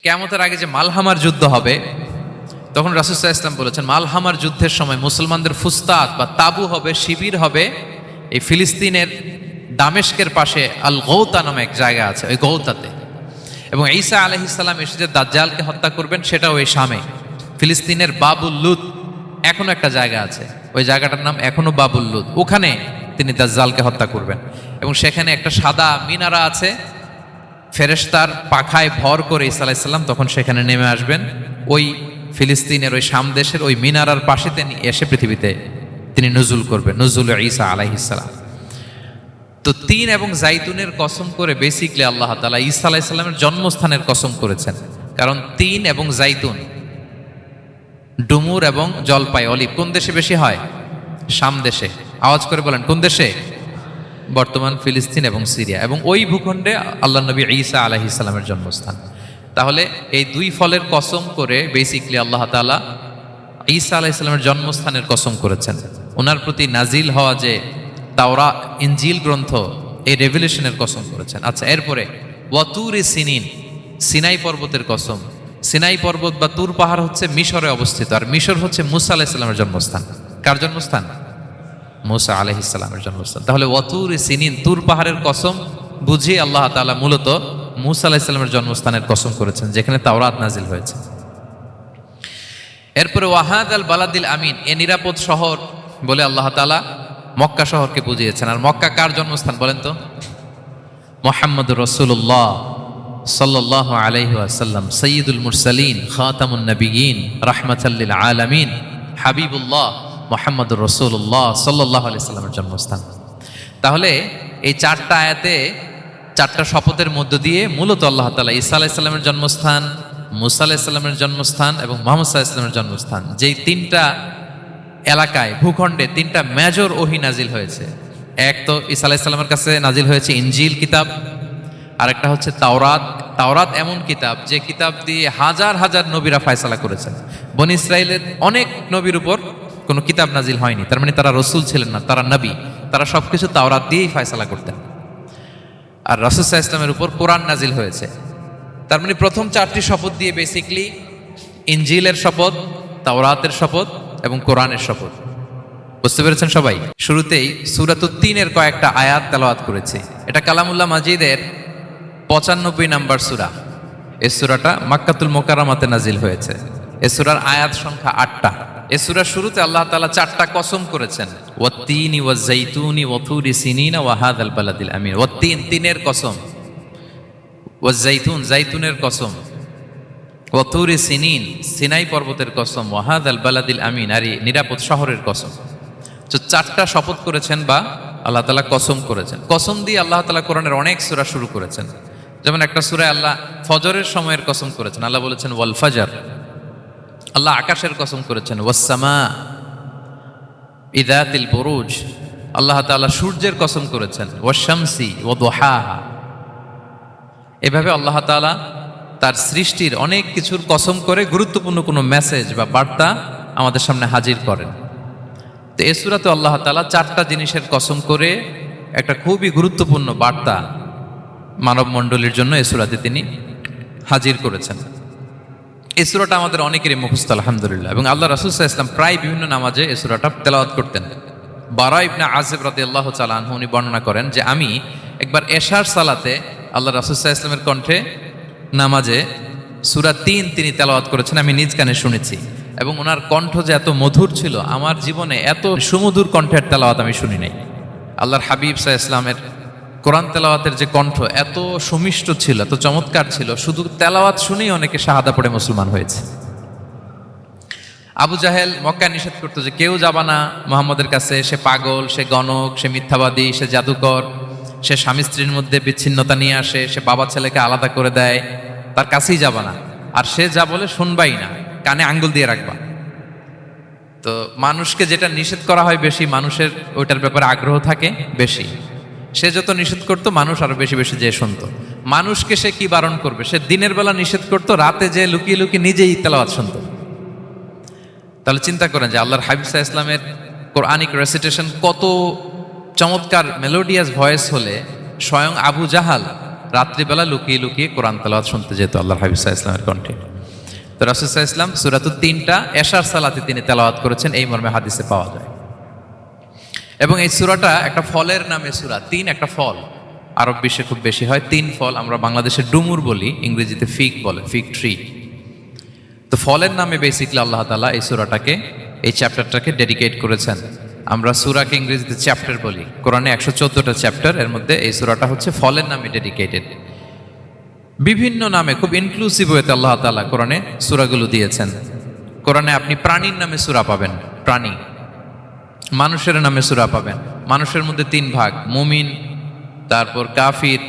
কিয়ামতের আগে যে মালহামার যুদ্ধ হবে, তখন রাসূল সাল্লাল্লাহু আলাইহি ওয়াসাল্লাম বলেছেন মালহামার যুদ্ধের সময় মুসলমানদের ফুস্তাদ বা তাবু হবে, শিবির হবে এই ফিলিস্তিনের দামেস্কের পাশে আল গৌতা নামে এক জায়গা আছে, ওই গৌতাতে। এবং ঈসা আলাইহিস সালাম এসে যে দাজ্জালকে হত্যা করবেন সেটাও ওই শামে। ফিলিস্তিনের বাবুল লুদ এখনো একটা জায়গা আছে, ওই জায়গাটার নাম এখনো বাবুল লুদ, ওখানে তিনি দাজ্জালকে হত্যা করবেন। এবং সেখানে একটা সাদা মিনারা আছে, ফেরেশতার পাখায় ভর করে ঈসা আলাইহিস সালাম তখন সেখানে নেমে আসবেন। ওই ফিলিস্তিনের ওই শাম দেশের ওই মিনারার পাশে তিনি এসে পৃথিবীতে তিনি নুজুল করবেন, নুজুল ঈসা আলাইহিস সালাম। তো তিন এবং জাইতুনের কসম করে বেসিকলি আল্লাহ তাআলা ঈসা আলাইহিস সালামের জন্মস্থানের কসম করেছেন। কারণ তিন এবং জাইতুন, ডুমুর এবং জলপাই, অলিভ কোন দেশে বেশি হয়? শাম দেশে। আওয়াজ করে বলেন কোন দেশে? বর্তমান ফিলিস্তিন এবং সিরিয়া, এবং ওই ভূখণ্ডে আল্লাহ নবী ঈসা আলাইহিস সালামের জন্মস্থান। তাহলে এই দুই ফলের কসম করে বেসিকলি আল্লাহ তাআলা ঈসা আলাইহিস সালামের জন্মস্থানের কসম করেছেন। ওনার প্রতি নাজিল হওয়া যে তাওরাত ইনজিল গ্রন্থ, এই রেভেলেশনের কসম করেছেন। আচ্ছা, এরপরে ওয়াতুরি সিনিন, সিনাই পর্বতের কসম। সিনাই পর্বত বা তুর পাহাড় হচ্ছে মিশরে অবস্থিত, আর মিশর হচ্ছে মুসা আলাইহিস সালামের জন্মস্থান। কার জন্মস্থান? মুসা আলাইহিস সালামের জন্মস্থান। তাহলে ওয়াতুরি সিনিন, তুর পাহাড়ের কসম বুঝিয়ে আল্লাহ তাআলা মূলত মুসা আলাইহিস সালামের জন্মস্থানের কসম করেছেন, যেখানে তাওরাত নাজিল হয়েছে। এরপরে ওয়াহাদাল বালাদিল আমিন, এ নিরাপদ শহর বলে আল্লাহ তাআলা মক্কা শহরকে বুঝিয়েছেন। আর মক্কা কার জন্মস্থান বলেন তো? মুহাম্মদুর রাসূলুল্লাহ সাল্লাল্লাহু আলাইহি ওয়াসাল্লাম, সাইয়্যিদুল মুরসালিন, খাতামুন নবিয়্যিন, রাহমাতাল লিল আলামিন, হাবিবুল্লাহ মুহাম্মদুর রাসূলুল্লাহ সাল্লাল্লাহু আলাইহি ওয়াসাল্লামের জন্মস্থান। তাহলে এই চারটা আয়াতে চারটা শপথের মধ্য দিয়ে মূলত আল্লাহ তাআলা ঈসা আলাইহিস সালামের জন্মস্থান, মুসা আলাইহিস সালামের জন্মস্থান এবং মুহাম্মদ সাল্লাল্লাহু আলাইহি ওয়াসাল্লামের জন্মস্থান, যেই তিনটা এলাকায় ভূখণ্ডে তিনটা মেজর ওহী নাজিল হয়েছে। এক তো ঈসা আলাইহিস সালামের কাছে নাজিল হয়েছে ইনজিল কিতাব, আরেকটা হচ্ছে তাওরাত। তাওরাত এমন কিতাব যে কিতাব দিয়ে হাজার হাজার নবীরা ফয়সালা করেছেন। বনি ইসরাইলের অনেক নবীর উপর কোনো কিতাব নাজিল হয়নি, তার মানে তারা রসুল ছিলেন না, তারা নবী। তারা সবকিছু তাওরাত দিয়েই ফয়সালা করতেন। আর রাসূল সাল্লাল্লাহু আলাইহি ওয়াসাল্লামের উপর কোরআন নাজিল হয়েছে। তার মানে প্রথম চারটি শপথ দিয়ে বেসিকলি ইনজিলের শপথ, তাওরাতের শপথ এবং কোরআনের শপথ। বুঝতে পেরেছেন সবাই? শুরুতেই সূরাতুত তিনের কয়েকটা আয়াত তেলাওয়াত করেছি। এটা কালামুল্লাহ মাজিদের 95 নাম্বার সূরা। এই সূরাটা মক্কাতুল মুকাররমাতে নাজিল হয়েছে। এই সূরার আয়াত সংখ্যা 8টা। এই সূরার শুরুতে আল্লাহ তাআলা চারটা কসম করেছেন, ওয়াত-তিনি ওয়াজ-জাইতুনি ওয়া-তুরি সিনিনা ওয়া হাযাল বালাদিল আমিন। ওয়াত-তিন, তিনের কসম, ওয়াজ-জাইতুন, জাইতুনের কসম, ওয়া-তুরি সিনিন, সিনাই পর্বতের কসম, ওয়া হাযাল বালাদিল আমিন, আর নিরাপদ শহরের কসম। তো চারটা শপথ করেছেন বা আল্লাহ তাআলা কসম করেছেন। কসম দিয়ে আল্লাহ তাআলা কোরআনের অনেক সূরা শুরু করেছেন। যেমন একটা সূরায় আল্লাহ ফজরের সময়ের কসম করেছেন, আল্লাহ বলেছেন ওয়াল ফাজর। আল্লাহ আকাশের কসম করেছেন ওয়াস সামা ইযাতিল বুরুজ। আল্লাহ তাআলা সূর্যের কসম করেছেন ওয়াশ শামসি ওয়া দুহাহা। এভাবে আল্লাহ তাআলা তার সৃষ্টির অনেক কিছুর কসম করে গুরুত্বপূর্ণ কোনো মেসেজ বা বার্তা আমাদের সামনে হাজির করেন। তো এই সূরাতে আল্লাহ তাআলা চারটা জিনিসের কসম করে একটা খুবই গুরুত্বপূর্ণ বার্তা মানব মণ্ডলীর জন্য এই সূরাতে তিনি হাজির করেছেন। এই সূরাটা আমাদের অনেকেরই মুখস্থ আলহামদুলিল্লাহ, এবং আল্লাহ রাসূল সাল্লাল্লাহু আলাইহি ওয়াসাল্লাম প্রায় বিভিন্ন নামাজে এই সূরাটা তেলাওয়াত করতেন। বারা ইবনে আযিব রাদিয়াল্লাহু তাআলা আনহু উনি বর্ণনা করেন যে আমি একবার এশার সালাতে আল্লাহ রাসূল সাল্লাল্লাহু আলাইহি ওয়াসাল্লামের কণ্ঠে নামাজে সূরা 3 তিনি তেলাওয়াত করেছেন, আমি নিজ কানে শুনেছি। এবং ওনার কণ্ঠ যে এত মধুর ছিল, আমার জীবনে এত সুমধুর কণ্ঠের তেলাওয়াত আমি শুনি নাই। আল্লাহর হাবিব সাল্লাল্লাহু আলাইহি ওয়াসাল্লামের কোরআন তেলাওয়াতের যে কণ্ঠ এত সুমিষ্ট ছিল, এত চমৎকার ছিল, শুধু তেলাওয়াত শুনেই অনেকে শাহাদা পড়ে মুসলমান হয়েছে। আবু জাহেল মক্কায় নিষেধ করতো যে কেউ যাবা না মুহাম্মদের কাছে, সে পাগল, সে গণক, সে মিথ্যাবাদী, সে জাদুকর, সে স্বামী স্ত্রীর মধ্যে বিচ্ছিন্নতা নিয়ে আসে, সে বাবা ছেলেকে আলাদা করে দেয়, তার কাছেই যাবা না। আর সে যা বলে শুনবাই না, কানে আঙ্গুল দিয়ে রাখবা। তো মানুষকে যেটা নিষেধ করা হয় বেশি, মানুষের ওইটার ব্যাপারে আগ্রহ থাকে বেশি। সে যত নিষেধ করতো মানুষ আরো বেশি বেশি যে শুনতো। মানুষকে সে কি বারণ করবে? সে দিনের বেলা নিষেধ করতো, রাতে যে লুকিয়ে লুকিয়ে নিজেই তেলাওয়াত শুনতো। তাহলে চিন্তা করেন যে আল্লাহর হাবিব সাল্লাল্লাহু আলাইহি ওয়াসাল্লামের কোরআনিক রেসিটেশন কত চমৎকার মেলোডিয়াস ভয়েস হলে স্বয়ং আবু জাহাল রাত্রিবেলা লুকিয়ে লুকিয়ে কোরআন তেলাওয়াত শুনতে যেত আল্লাহর হাবিব সাল্লাল্লাহু আলাইহি ওয়াসাল্লামের কণ্ঠে। তো রাসূল সাল্লাল্লাহু আলাইহি ওয়াসাল্লাম সূরাতুত 3টা এশার সালাতে তিনি তেলাওয়াত করেছেন, এই মর্মে হাদিসে পাওয়া যায়। এবং এই সূরাটা একটা ফলের নামে সূরা। 3 একটা ফল, আরব বিশ্বে খুব বেশি হয় 3 ফল। আমরা বাংলাদেশে ডুমুর বলি, ইংরেজিতে ফিগ বলে, ফিগ ট্রি। তো ফলের নামে বেসিক্যালি আল্লাহ তাআলা এই সূরাটাকে, এই চ্যাপ্টারটাকে ডেডিকেট করেছেন। আমরা সূরাকে ইংরেজিতে চ্যাপ্টার বলি। কোরআনে 114টা চ্যাপ্টার, এর মধ্যে এই সূরাটা হচ্ছে ফলের নামে ডেডিকেটেড। বিভিন্ন নামে খুব ইনক্লুসিভ ওয়েতে আল্লাহ তাআলা কোরআনে সূরাগুলো দিয়েছেন। কোরআনে আপনি প্রাণীর নামে সূরা পাবেন, প্রাণী। মানুষের নামে সূরা পাবেন। মানুষের মধ্যে 3 ভাগ, মুমিন, তারপর কাফির,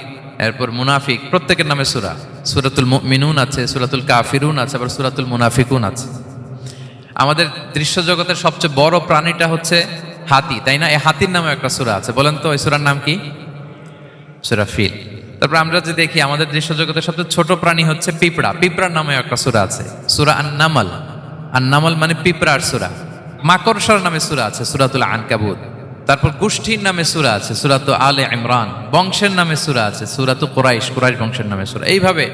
এরপর মুনাফিক। প্রত্যেকের নামে সূরা। সূরাতুল মুমিনুন আছে, সূরাতুল কাফিরুন আছে, আবার সূরাতুল মুনাফিকুন আছে। আমাদের দৃশ্য জগতের সবচেয়ে বড় প্রাণীটা হচ্ছে হাতি, তাই না? এই হাতির নামে একটা সূরা আছে। বলেন তো এই সূরার নাম কি? সূরা ফিল। তারপর আমরা যে দেখি আমাদের দৃশ্য জগতের সবচেয়ে ছোট প্রাণী হচ্ছে পিঁপড়া। পিঁপড়ার নামে একটা সূরা আছে, সূরা আন-নামল। আন-নামল মানে পিঁপড়ার সূরা। মাকড়সার নামে সূরা আছে, সূরাতুল আনকাবুত। তারপর গোষ্ঠীর নামে সূরা আছে, সূরাতুল আলে ইমরান। বংশের নামে সূরা আছে, সূরাতুল কুরাইশ, কুরাইশ বংশের নামে সূরা। এইভাবে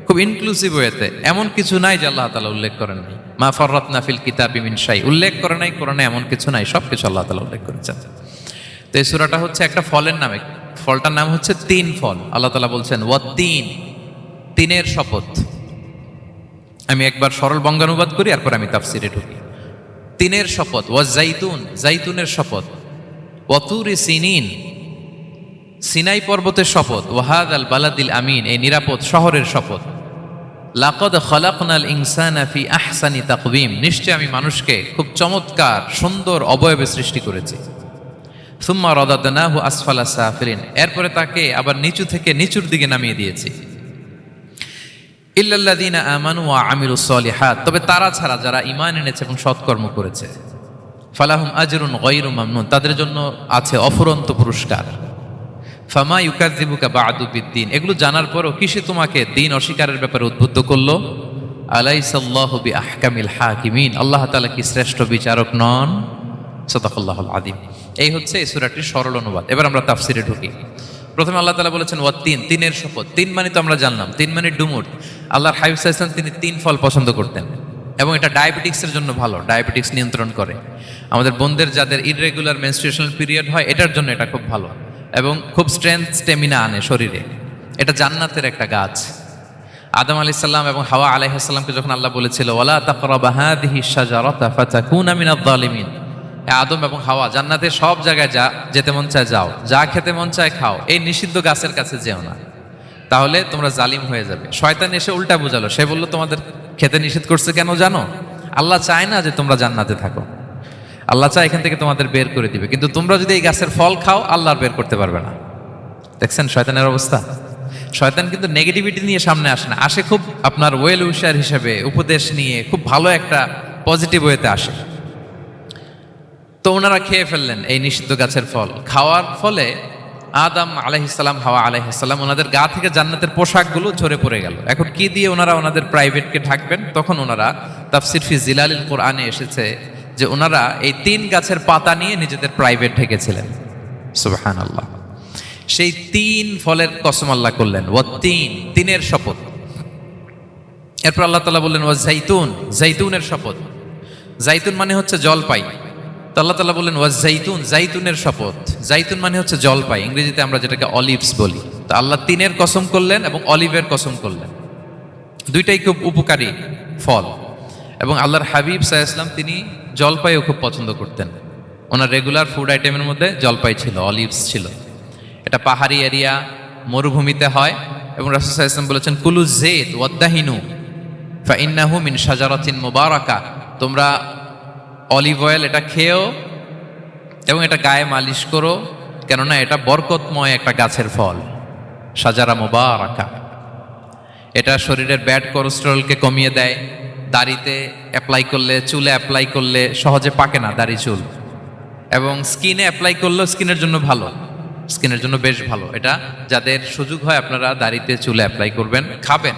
খুব ইনক্লুসিভ ওয়েতে, এমন কিছু নাই যে আল্লাহ তাআলা উল্লেখ করেন নাই। মা ফাররাতনা ফিল কিতাবি মিন শাই, উল্লেখ করে নাই কোরআনে এমন কিছু নাই, সব কিছু আল্লাহ তাআলা উল্লেখ করেছেন। তো এই সূরাটা হচ্ছে একটা ফলের নামে। ফলটার নাম হচ্ছে 3 ফল। আল্লাহ তাআলা বলছেন ওয়াত-তিন, তিনের শপথ। আমি একবার সরল বঙ্গানুবাদ করি, এরপর আমি তাফসিরে ঢুকি। তিনের শপথ, ওয়াজ-জাইতুন, জাইতুনের শপথ। ওয়াতুরি সিনিন, সিনাই পর্বতের শপথ। ওয়াহাদাল বালাদিল আমিন, এই নিরাপদ শহরের শপথ। লাকাদ খালাকনাল ইনসানা ফি আহসানি তাকওয়িম, নিশ্চয় আমি মানুষকে খুব চমৎকার সুন্দর অবয়বে সৃষ্টি করেছি। সুম্মা রাদাদনাহু আসফালা সাফিলিন, এরপরে তাকে আবার নিচু থেকে নিচুর দিকে নামিয়ে দিয়েছি। ইল্লাল্লাযীনা আমানু ওয়া আমিলুস সলিহাত, তবে তারা ছাড়া যারা ঈমান এনেছে এবং সৎকর্ম করেছে। ফালাহুম আজরুন গায়রু মামনুন, তাদের জন্য আছে অফুরন্ত পুরস্কার। ফামা ইউকাযযিবুকা বা'দু বিদ্দিন, এগুলো জানার পরও কিসে তোমাকে দিন অস্বীকারের ব্যাপারে উদ্বুদ্ধ করলো? আলাইসাল্লাহু বিআহকামিল হাকিমিন, আল্লাহ তাআলা কি শ্রেষ্ঠ বিচারক নন? সাদাকাল্লাহুল আযীম। এই হচ্ছে এই সূরাটির সরল অনুবাদ। এবার আমরা তাফসিরে ঢুকি। প্রথমে আল্লাহ তাআলা বলেছেন ওয়াত-তিন, তিনের শপথ। 3 মানে তো আমরা জানলাম, 3 মানে ডুমুর। আল্লাহর হাবিব সাল্লাল্লাহু আলাইহি ওয়াসাল্লাম তিনি 3 ফল পছন্দ করতেন, এবং এটা ডায়াবেটিক্সের জন্য ভালো, ডায়াবেটিক্স নিয়ন্ত্রণ করে। আমাদের বোনদের যাদের ইররেগুলার মেনস্ট্রুয়েশনাল পিরিয়ড হয়, এটার জন্য এটা খুব ভালো, এবং খুব স্ট্রেংথ, স্টেমিনা আনে শরীরে। এটা জান্নাতের একটা গাছ। আদম আলাইহিস সালাম এবং হাওয়া আলাইহিস সালামকে যখন আল্লাহ বলেছিল ওয়ালা তাকরাবা হাযিহিশ শাজারাতা ফাতাকুনা মিনায যালিমিন, আদম এবং হাওয়া জান্নাতের সব জায়গায় যেতে মন চায় যাও, যা খেতে মন চায় খাও, এই নিষিদ্ধ গাছের কাছে যেও না, তাহলে তোমরা জালিম হয়ে যাবে। শয়তান এসে উল্টা বুঝালো, সে বলল তোমাদের খেতে নিষেধ করছে কেন জানো? আল্লাহ চায় না যে তোমরা জান্নাতে থাকো, আল্লাহ চায় এখান থেকে তোমাদের বের করে দিবে, কিন্তু তোমরা যদি এই গাছের ফল খাও আল্লাহ বের করতে পারবে না। দেখছেন শয়তানের অবস্থা? শয়তান কিন্তু নেগেটিভিটি নিয়ে সামনে আসে না, আসে খুব আপনার ওয়েল উইশার হিসেবে, উপদেশ নিয়ে, খুব ভালো একটা পজিটিভ ওয়েতে আসে। তো ওনারা খেয়ে ফেললেন এই নিষিদ্ধ গাছের ফল। খাওয়ার ফলে আদম আলাইহিস সালাম, হাওয়া আলাইহিস সালাম, ওনাদের গা থেকে জান্নাতের পোশাকগুলো ঝরে পড়ে গেল। এখন কি দিয়ে ওনারা ওনাদের প্রাইভেটকে ঢাকবেন? তখন ওনারা, তাফসির ফি জিলালিল কোরআনে এসেছে যে ওনারা এই 3 গাছের পাতা নিয়ে নিজেদের প্রাইভেট ঢেকেছিলেন। সুবহানাল্লাহ। সেই 3 ফলের কসম আল্লাহ করলেন, ওয়াত-তিন, তিনের শপথ। এরপর আল্লাহ তাআলা বললেন ওয়াজ-জাইতুন, জাইতুনের শপথ। জাইতুন মানে হচ্ছে জলপাই। তো আল্লাহ তাআলা বললেন ওয়াজ-জাইতুন, জাইতুনের শপথ। জাইতুন মানে হচ্ছে জলপাই, ইংরেজিতে আমরা যেটাকে অলিভস বলি। তো আল্লাহ 3-এর কসম করলেন এবং অলিভের কসম করলেন। দুইটাই খুব উপকারী ফল, এবং আল্লাহর হাবিব সাল্লাল্লাহু আলাইহি ওয়াসাল্লাম তিনি জলপাইও খুব পছন্দ করতেন। ওনার রেগুলার ফুড আইটেমের মধ্যে জলপাই ছিল, অলিভস ছিল। এটা পাহাড়ি এরিয়া, মরুভূমিতে হয়, এবং রাসূল সাল্লাল্লাহু আলাইহি ওয়াসাল্লাম বলেছেন কুলু যাইত ওয়াদাহিনু ফাইন্নাহু মিন শাজারাতিন মুবারাকা, তোমরা অলিভ অয়েল এটা খেও এবং এটা গায়ে মালিশ করো, কেননা এটা বরকতময় একটা গাছের ফল, শাজারা মুবারাকা। এটা শরীরের ব্যাড কোলেস্টেরলকে কমিয়ে দেয়। দাড়িতে অ্যাপ্লাই করলে, চুলে অ্যাপ্লাই করলে সহজে পাকে না দাড়ি চুল, এবং স্কিনে অ্যাপ্লাই করলেও স্কিনের জন্য ভালো, স্কিনের জন্য বেশ ভালো। এটা যাদের সুযোগ হয় আপনারা দাড়িতে চুলে অ্যাপ্লাই করবেন, খাবেন।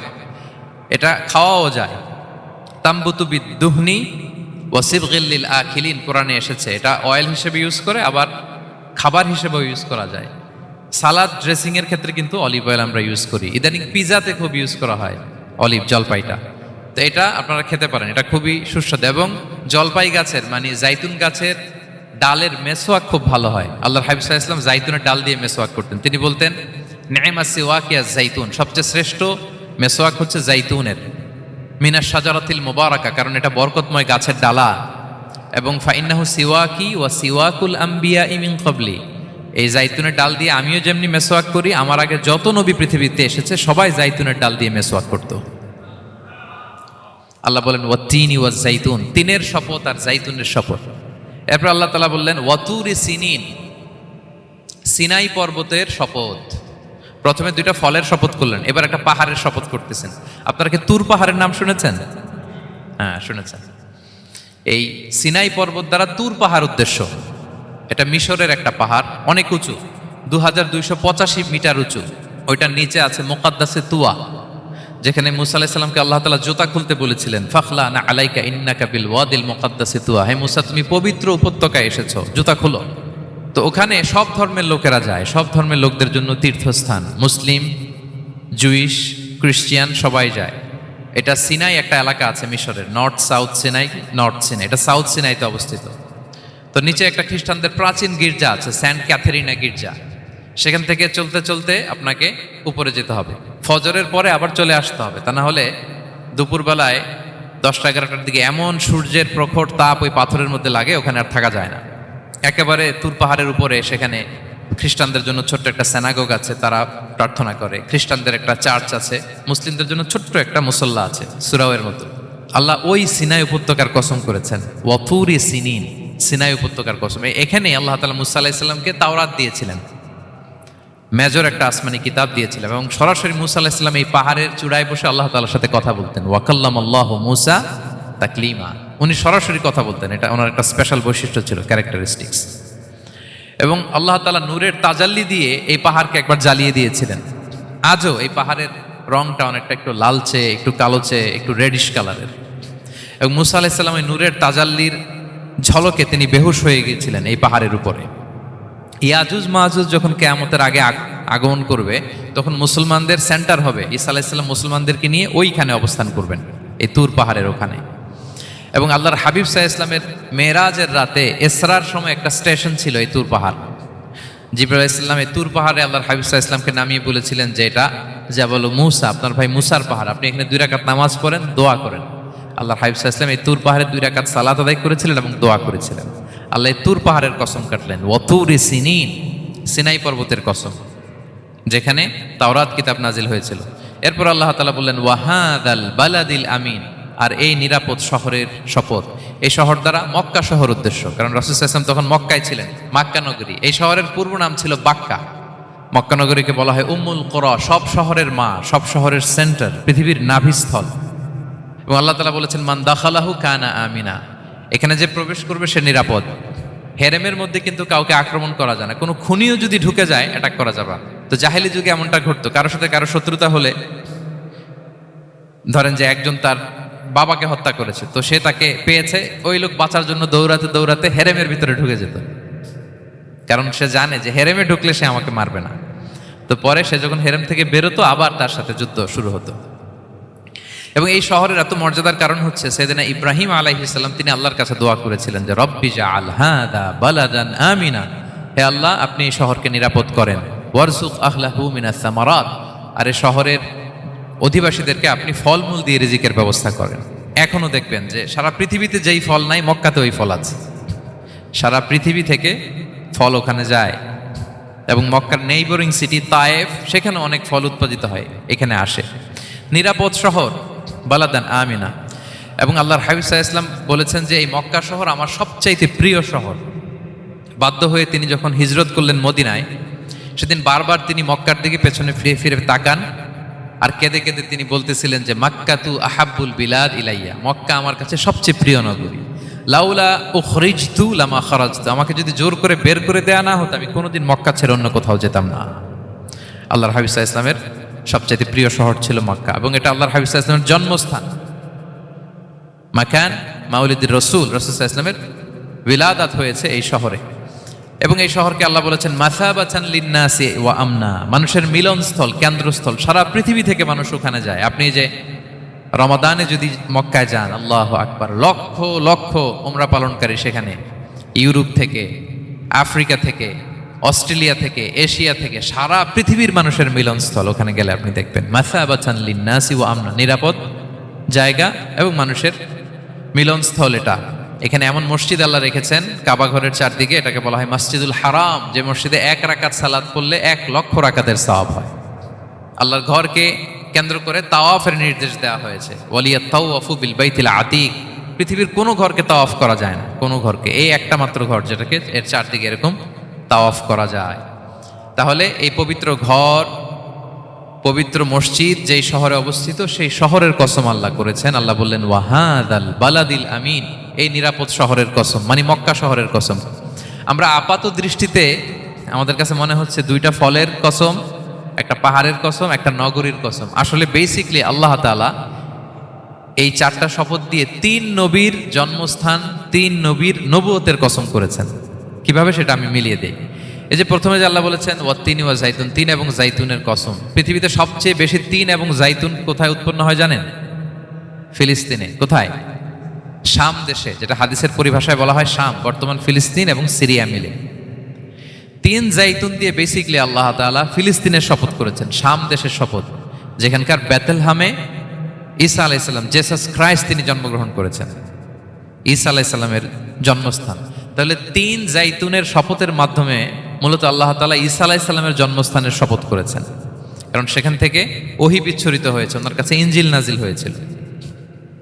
এটা খাওয়াও যায়। তাম্বুতু বিদ্দুহনি ওয়াসিবগিল লিল আখিলিন, কোরআনে এসেছে। এটা অয়েল হিসেবে ইউজ করে, আবার খাবার হিসেবেও ইউজ করা যায়। সালাদ ড্রেসিং এর ক্ষেত্রে কিন্তু অলিভ অয়েল আমরা ইউজ করি, ইদানিং পিজাতে খুব ইউজ করা হয় অলিভ, জলপাইটা। তো এটা আপনারা খেতে পারেন, এটা খুবই সুস্বাদু। এবং জলপাই গাছের মানে জাইতুন গাছের ডালের মেসোয়াক খুব ভালো হয়। আল্লাহর হাবিব সাল্লাল্লাহু আলাইহি ওয়াসাল্লাম জাইতুনের ডাল দিয়ে মেসোয়াক করতেন। তিনি বলতেন নি'মা সিওয়াকিয়া জাইতুন, সবচেয়ে শ্রেষ্ঠ মেসোয়াক হচ্ছে জাইতুনের, মিনাশ শাজারাতিল মুবারাকা, কারণ এটা বরকতময় গাছের ডালা। এবং ফাইন্নাহু সিওয়াকি ওয়া সিওয়াকুল আম্বিয়া মিন ক্বাবলি, এই জাইতুনের ডাল দিয়ে আমিও যেমনি মেসোয়াক করি, আমার আগে যত নবী পৃথিবীতে এসেছে সবাই জাইতুনের ডাল দিয়ে মেসোয়াক করতো। আল্লাহ বলেন ওয়াতিনি ওয়াজ জাইতুন, তিনের শপথ আর জাইতুনের শপথ। এরপর আল্লাহ তাআলা বললেন ওয়াতুরি সিনিন, সিনাই পর্বতের শপথ। প্রথমে দুইটা ফলের শপথ করলেন, এবার একটা পাহাড়ের শপথ করতেছেন। আপনারা কি তুর পাহাড়ের নাম শুনেছেন? হ্যাঁ শুনেছেন। এই সিনাই পর্বত দ্বারা তুর পাহাড় উদ্দেশ্য। এটা মিশরের একটা পাহাড়, অনেক উঁচু, 2285 মিটার উঁচু। ওইটার নিচে আছে মুকাদ্দাসে তুয়া, যেখানে মুসা আলাইহিস সালামকে আল্লাহ তাআলা জুতা খুলতে বলেছিলেন, ফাখলা না আলাইকা ইন্নাকা বিল ওয়াদিল মুকাদ্দাসি তুয়া, হে মুসা তুমি পবিত্র উপত্যকায় এসেছো, জুতা খুলো। তো ওখানে সব ধর্মের লোকেরা যায়, সব ধর্মের লোকদের জন্য তীর্থস্থান, মুসলিম, জুইশ, খ্রিস্টিয়ান সবাই যায়। এটা সিনাই একটা এলাকা আছে মিশরের, north south Sinai, north Sinai, এটা সাউথ সিনাইতে অবস্থিত। তো নিচে একটা খ্রিস্টানদের প্রাচীন গির্জা আছে, সেন্ট ক্যাথেরিনা গির্জা। সেখান থেকে চলতে চলতে আপনাকে উপরে যেতে হবে, ফজরের পরে আবার চলে আসতে হবে, তা না হলে দুপুরবেলায় 10টা-11টার দিকে এমন সূর্যের প্রখর তাপ ওই পাথরের মধ্যে লাগে, ওখানে আর থাকা যায় না। একেবারে তুর পাহাড়ের উপরে সেখানে খ্রিস্টানদের জন্য ছোট্ট একটা সিনাগোগ আছে, তারা প্রার্থনা করে। খ্রিস্টানদের একটা চার্চ আছে, মুসলিমদের জন্য ছোট্ট একটা মুসল্লা আছে সুরাওয়ের মতো। আল্লাহ ওই সিনাই উপত্যকার কসম করেছেন, ওয়াতুরি সিনিন, সিনাই উপত্যকার কসম। এখানে আল্লাহ তাআলা মুসা আলাইহিস সালামকে তাওরাত দিয়েছিলেন, মেজর একটা আসমানি কিতাব দিয়েছিলেন, এবং সরাসরি মুসা আলাইহিস সালাম এই পাহাড়ের চূড়ায় বসে আল্লাহ তাআলার সাথে কথা বলতেন। ওয়াকাল্লামাল্লাহু মুসা তাকলিমা, উনি সরাসরি কথা বলতেন, এটা ওনার একটা স্পেশাল বৈশিষ্ট্য ছিল, ক্যারেক্টারিস্টিক্স। এবং আল্লাহ তাআলা নূরের তাজাল্লি দিয়ে এই পাহাড়কে একবার জ্বালিয়ে দিয়েছিলেন। আজও এই পাহাড়ের রংটা অনেকটা একটু লালচে, একটু কালোচে, একটু রেডিশ কালারের। এবং মুসা আলাইহিস সালাম এই নূরের তাজাল্লির ঝলকে তিনি বেহুশ হয়ে গিয়েছিলেন এই পাহাড়ের উপরে। ইয়াজুজ মাহাজুজ যখন কিয়ামতের আগে আগমন করবে, তখন মুসলমানদের সেন্টার হবে। ঈসা আলাইহিস সালাম মুসলমানদেরকে নিয়ে ওইখানে অবস্থান করবেন, এই তুর পাহাড়ের ওখানে। এবং আল্লাহর হাবিব সাল্লাল্লাহু আলাইহি ওয়াসাল্লামের মেরাজের রাতে ইসরার সময় একটা স্টেশন ছিল এই তুর পাহাড়। জিবরাইল আলাইহিস সালাম এই তুর পাহাড়ে আল্লাহর হাবিব সাল্লাল্লাহু আলাইহি ওয়াসাল্লামকে নামিয়ে বলেছিলেন যে এটা জাবাল মুসা, আপনার ভাই মুসার পাহাড়, আপনি এখানে 2 রাকাত নামাজ পড়েন, দোয়া করেন। আল্লাহর হাবিব সাল্লাল্লাহু আলাইহি ওয়াসাল্লাম এই তুর পাহাড়ে 2 রাকাত সালাত আদায় করেছিলেন এবং দোয়া করেছিলেন। আল্লাহ এই তুর পাহাড়ের কসম কাটলেন, ওয়াতুরি সিনিন, সিনাই পর্বতের কসম, যেখানে তাওরাত কিতাব নাজিল হয়েছিল। এরপর আল্লাহ তাআলা বললেন ওয়াহাদাল বালাদিল আমিন, আর এই নিরাপদ শহরের শপথ। এই শহর দ্বারা মক্কা শহর উদ্দেশ্য, কারণ রাসূল সাল্লাল্লাহু আলাইহি ওয়াসাল্লাম তখন মক্কায় ছিলেন, মক্কা নগরী। এই শহরের পূর্ব নাম ছিল বাক্কা। মক্কা নগরীকে বলা হয় উম্মুল কুরা, সব শহরের মা, সব শহরের সেন্টার, পৃথিবীর নাভিস্থল। এবং আল্লাহ তাআলা বলেছেন মান দাখালাহু কানা আমিনা, এখানে যে প্রবেশ করবে সে নিরাপদ। হেরেমের মধ্যে কিন্তু কাউকে আক্রমণ করা যায় না, কোনো খুনিও যদি ঢুকে যায় অ্যাটাক করা যাবে। তো জাহেলি যুগে এমনটা ঘটতো, কারোর সাথে কারো শত্রুতা হলে, ধরেন যে একজন তার বাবাকে হত্যা করেছে, তো সে তাকে পেয়েছে, ওই লোক বাঁচার জন্য দৌড়াতে দৌড়াতে হেরেমের ভিতরে ঢুকে যেত, কারণ সে জানে যে হেরেমে ঢুকলে সে আমাকে মারবে না। তো পরে সে যখন হেরেম থেকে বেরোতো, আবার তার সাথে যুদ্ধ শুরু হতো। এবং এই শহরের এত মর্যাদার কারণ হচ্ছে সাইয়েদনা ইব্রাহিম আলাইহিস সালাম তিনি আল্লাহর কাছে দোয়া করেছিলেন যে রব্বি জাআল হাদা বালাদান আমিনা, হে আল্লাহ আপনি এই শহরকে নিরাপদ করেন, ওয়ারযুক আহলাহু মিনাস সামারাত, আর এই শহরের অধিবাসীদেরকে আপনি ফলমূল দিয়ে রিজিকের ব্যবস্থা করেন। এখনো দেখবেন যে সারা পৃথিবীতে যেই ফল নাই মক্কাতে ওই ফল আছে, সারা পৃথিবী থেকে ফল ওখানে যায়। এবং মক্কার নেইবরিং সিটি তায়েফ, সেখানে অনেক ফল উৎপাদিত হয়, এখানে আসে। নিরাপদ শহর বালাদান আমিনা। এবং আল্লাহর হাবিব সাল্লাল্লাহু আলাইহি ওয়াসাল্লাম বলেছেন যে এই মক্কা শহর আমার সবচাইতে প্রিয় শহর। বাধ্য হয়ে তিনি যখন হিজরত করলেন মদিনায়, সেদিন বারবার তিনি মক্কার দিকে পেছনে ফিরে ফিরে তাকান, আর কেঁদে কেঁদে তিনি বলতেছিলেন যে মাক্কাতু আহাব্বুল বিলাদ ইলাইয়া, মক্কা আমার কাছে সবচেয়ে প্রিয় নগরী। লাউলা উখরিজতু লামা খারাজতু, আমাকে যদি জোর করে বের করে দেয়া না হতো আমি কোনোদিন মক্কা ছেড়ে অন্য কোথাও যেতাম না। আল্লাহর হাবিব সাল্লাল্লাহু আলাইহি ওয়াসাল্লামের সবচেয়ে প্রিয় শহর ছিল মক্কা, এবং এটা আল্লাহর হাবিব সাল্লাল্লাহু আলাইহি ওয়াসাল্লামের জন্মস্থান, মাকান মাউলিদির রাসূল। রাসূল সাল্লাল্লাহু আলাইহি ওয়াসাল্লামের বিলাদাত হয়েছে এই শহরে। এবং এই শহরকে আল্লাহ বলেছেন মাসাবাতান লিন্নাসি ওয়া আমনা, মানুষের মিলনস্থল, কেন্দ্রস্থল। সারা পৃথিবী থেকে মানুষ ওখানে যায়। আপনি যে রমাদানে যদি মক্কায় যান, আল্লাহু আকবার, লক্ষ লক্ষ উমরা পালনকারী সেখানে, ইউরোপ থেকে, আফ্রিকা থেকে, অস্ট্রেলিয়া থেকে, এশিয়া থেকে, সারা পৃথিবীর মানুষের মিলনস্থল। ওখানে গেলে আপনি দেখবেন মাসাবাতান লিন্নাসি ওয়া আমনা, নিরাপদ জায়গা এবং মানুষের মিলনস্থল। এটা এখানে এমন মসজিদ আল্লাহ রেখেছেন কাবা ঘরের চারদিকে, এটাকে বলা হয় মসজিদুল হারাম, যে মসজিদে 1 রাকাত সালাত পড়লে 1 লক্ষ রাকাতের সওয়াব হয়। আল্লাহর ঘরকে কেন্দ্র করে তাওয়াফের নির্দেশ দেওয়া হয়েছে। ওয়ালিয়াত তাওয়াফু বিল বাইতিল আতিক, পৃথিবীর কোনো ঘরকে তাওয়াফ করা যায় না, কোনো ঘরকে, এই একটা মাত্র ঘর যেটাকে এর চারদিকে এরকম তাওয়াফ করা যায়। তাহলে এই পবিত্র ঘর, পবিত্র মসজিদ যেই শহরে অবস্থিত, সেই শহরের কসম আল্লাহ করেছেন। আল্লাহ বললেন ওয়াহাদাল বালাদিল আমিন, এই নিরাপদ শহরের কসম, মানে মক্কা শহরের কসম। আমরা আপাত দৃষ্টিতে আমাদের কাছে মনে হচ্ছে দুইটা ফলের কসম, একটা পাহাড়ের কসম, একটা নগরীর কসম। আসলে বেসিকলি আল্লাহ তাআলা এই 4টা শপথ দিয়ে 3 নবীর জন্মস্থান, 3 নবীর নবুয়তের কসম করেছেন। কিভাবে সেটা আমি মিলিয়ে দেই। এই যে প্রথমে যে আল্লাহ বলেছেন ওয়াত্তিনি ওয়া জাইতুন, 3 এবং জাইতুনের কসম। পৃথিবীতে সবচেয়ে বেশি 3 এবং জাইতুন কোথায় উৎপন্ন হয় জানেন? ফিলিস্তিনে। কোথায়? শাম দেশে, যেটা হাদিসের পরিভাষায় বলা হয় শাম, বর্তমান ফিলিস্তিন এবং সিরিয়া মিলে। 3 জাইতুন দিয়ে বেসিকলি আল্লাহ তাআলা ফিলিস্তিনের শপথ করেছেন, শাম দেশের শপথ, যেখানকার বেথলহামে ঈসা আলাইহিস সালাম, জেসাস ক্রাইস্ট, তিনি জন্মগ্রহণ করেছেন, ঈসা আলাইহিস সালামের জন্মস্থান। তাহলে 3 জাইতুনের শপথের মাধ্যমে মূলত আল্লাহ তাআলা ঈসা আলাইহিস সালামের জন্মস্থানের শপথ করেছেন, কারণ সেখান থেকে ওহী বিচ্ছুরিত হয়েছে, ওনার কাছে ইনজিল নাজিল হয়েছিল।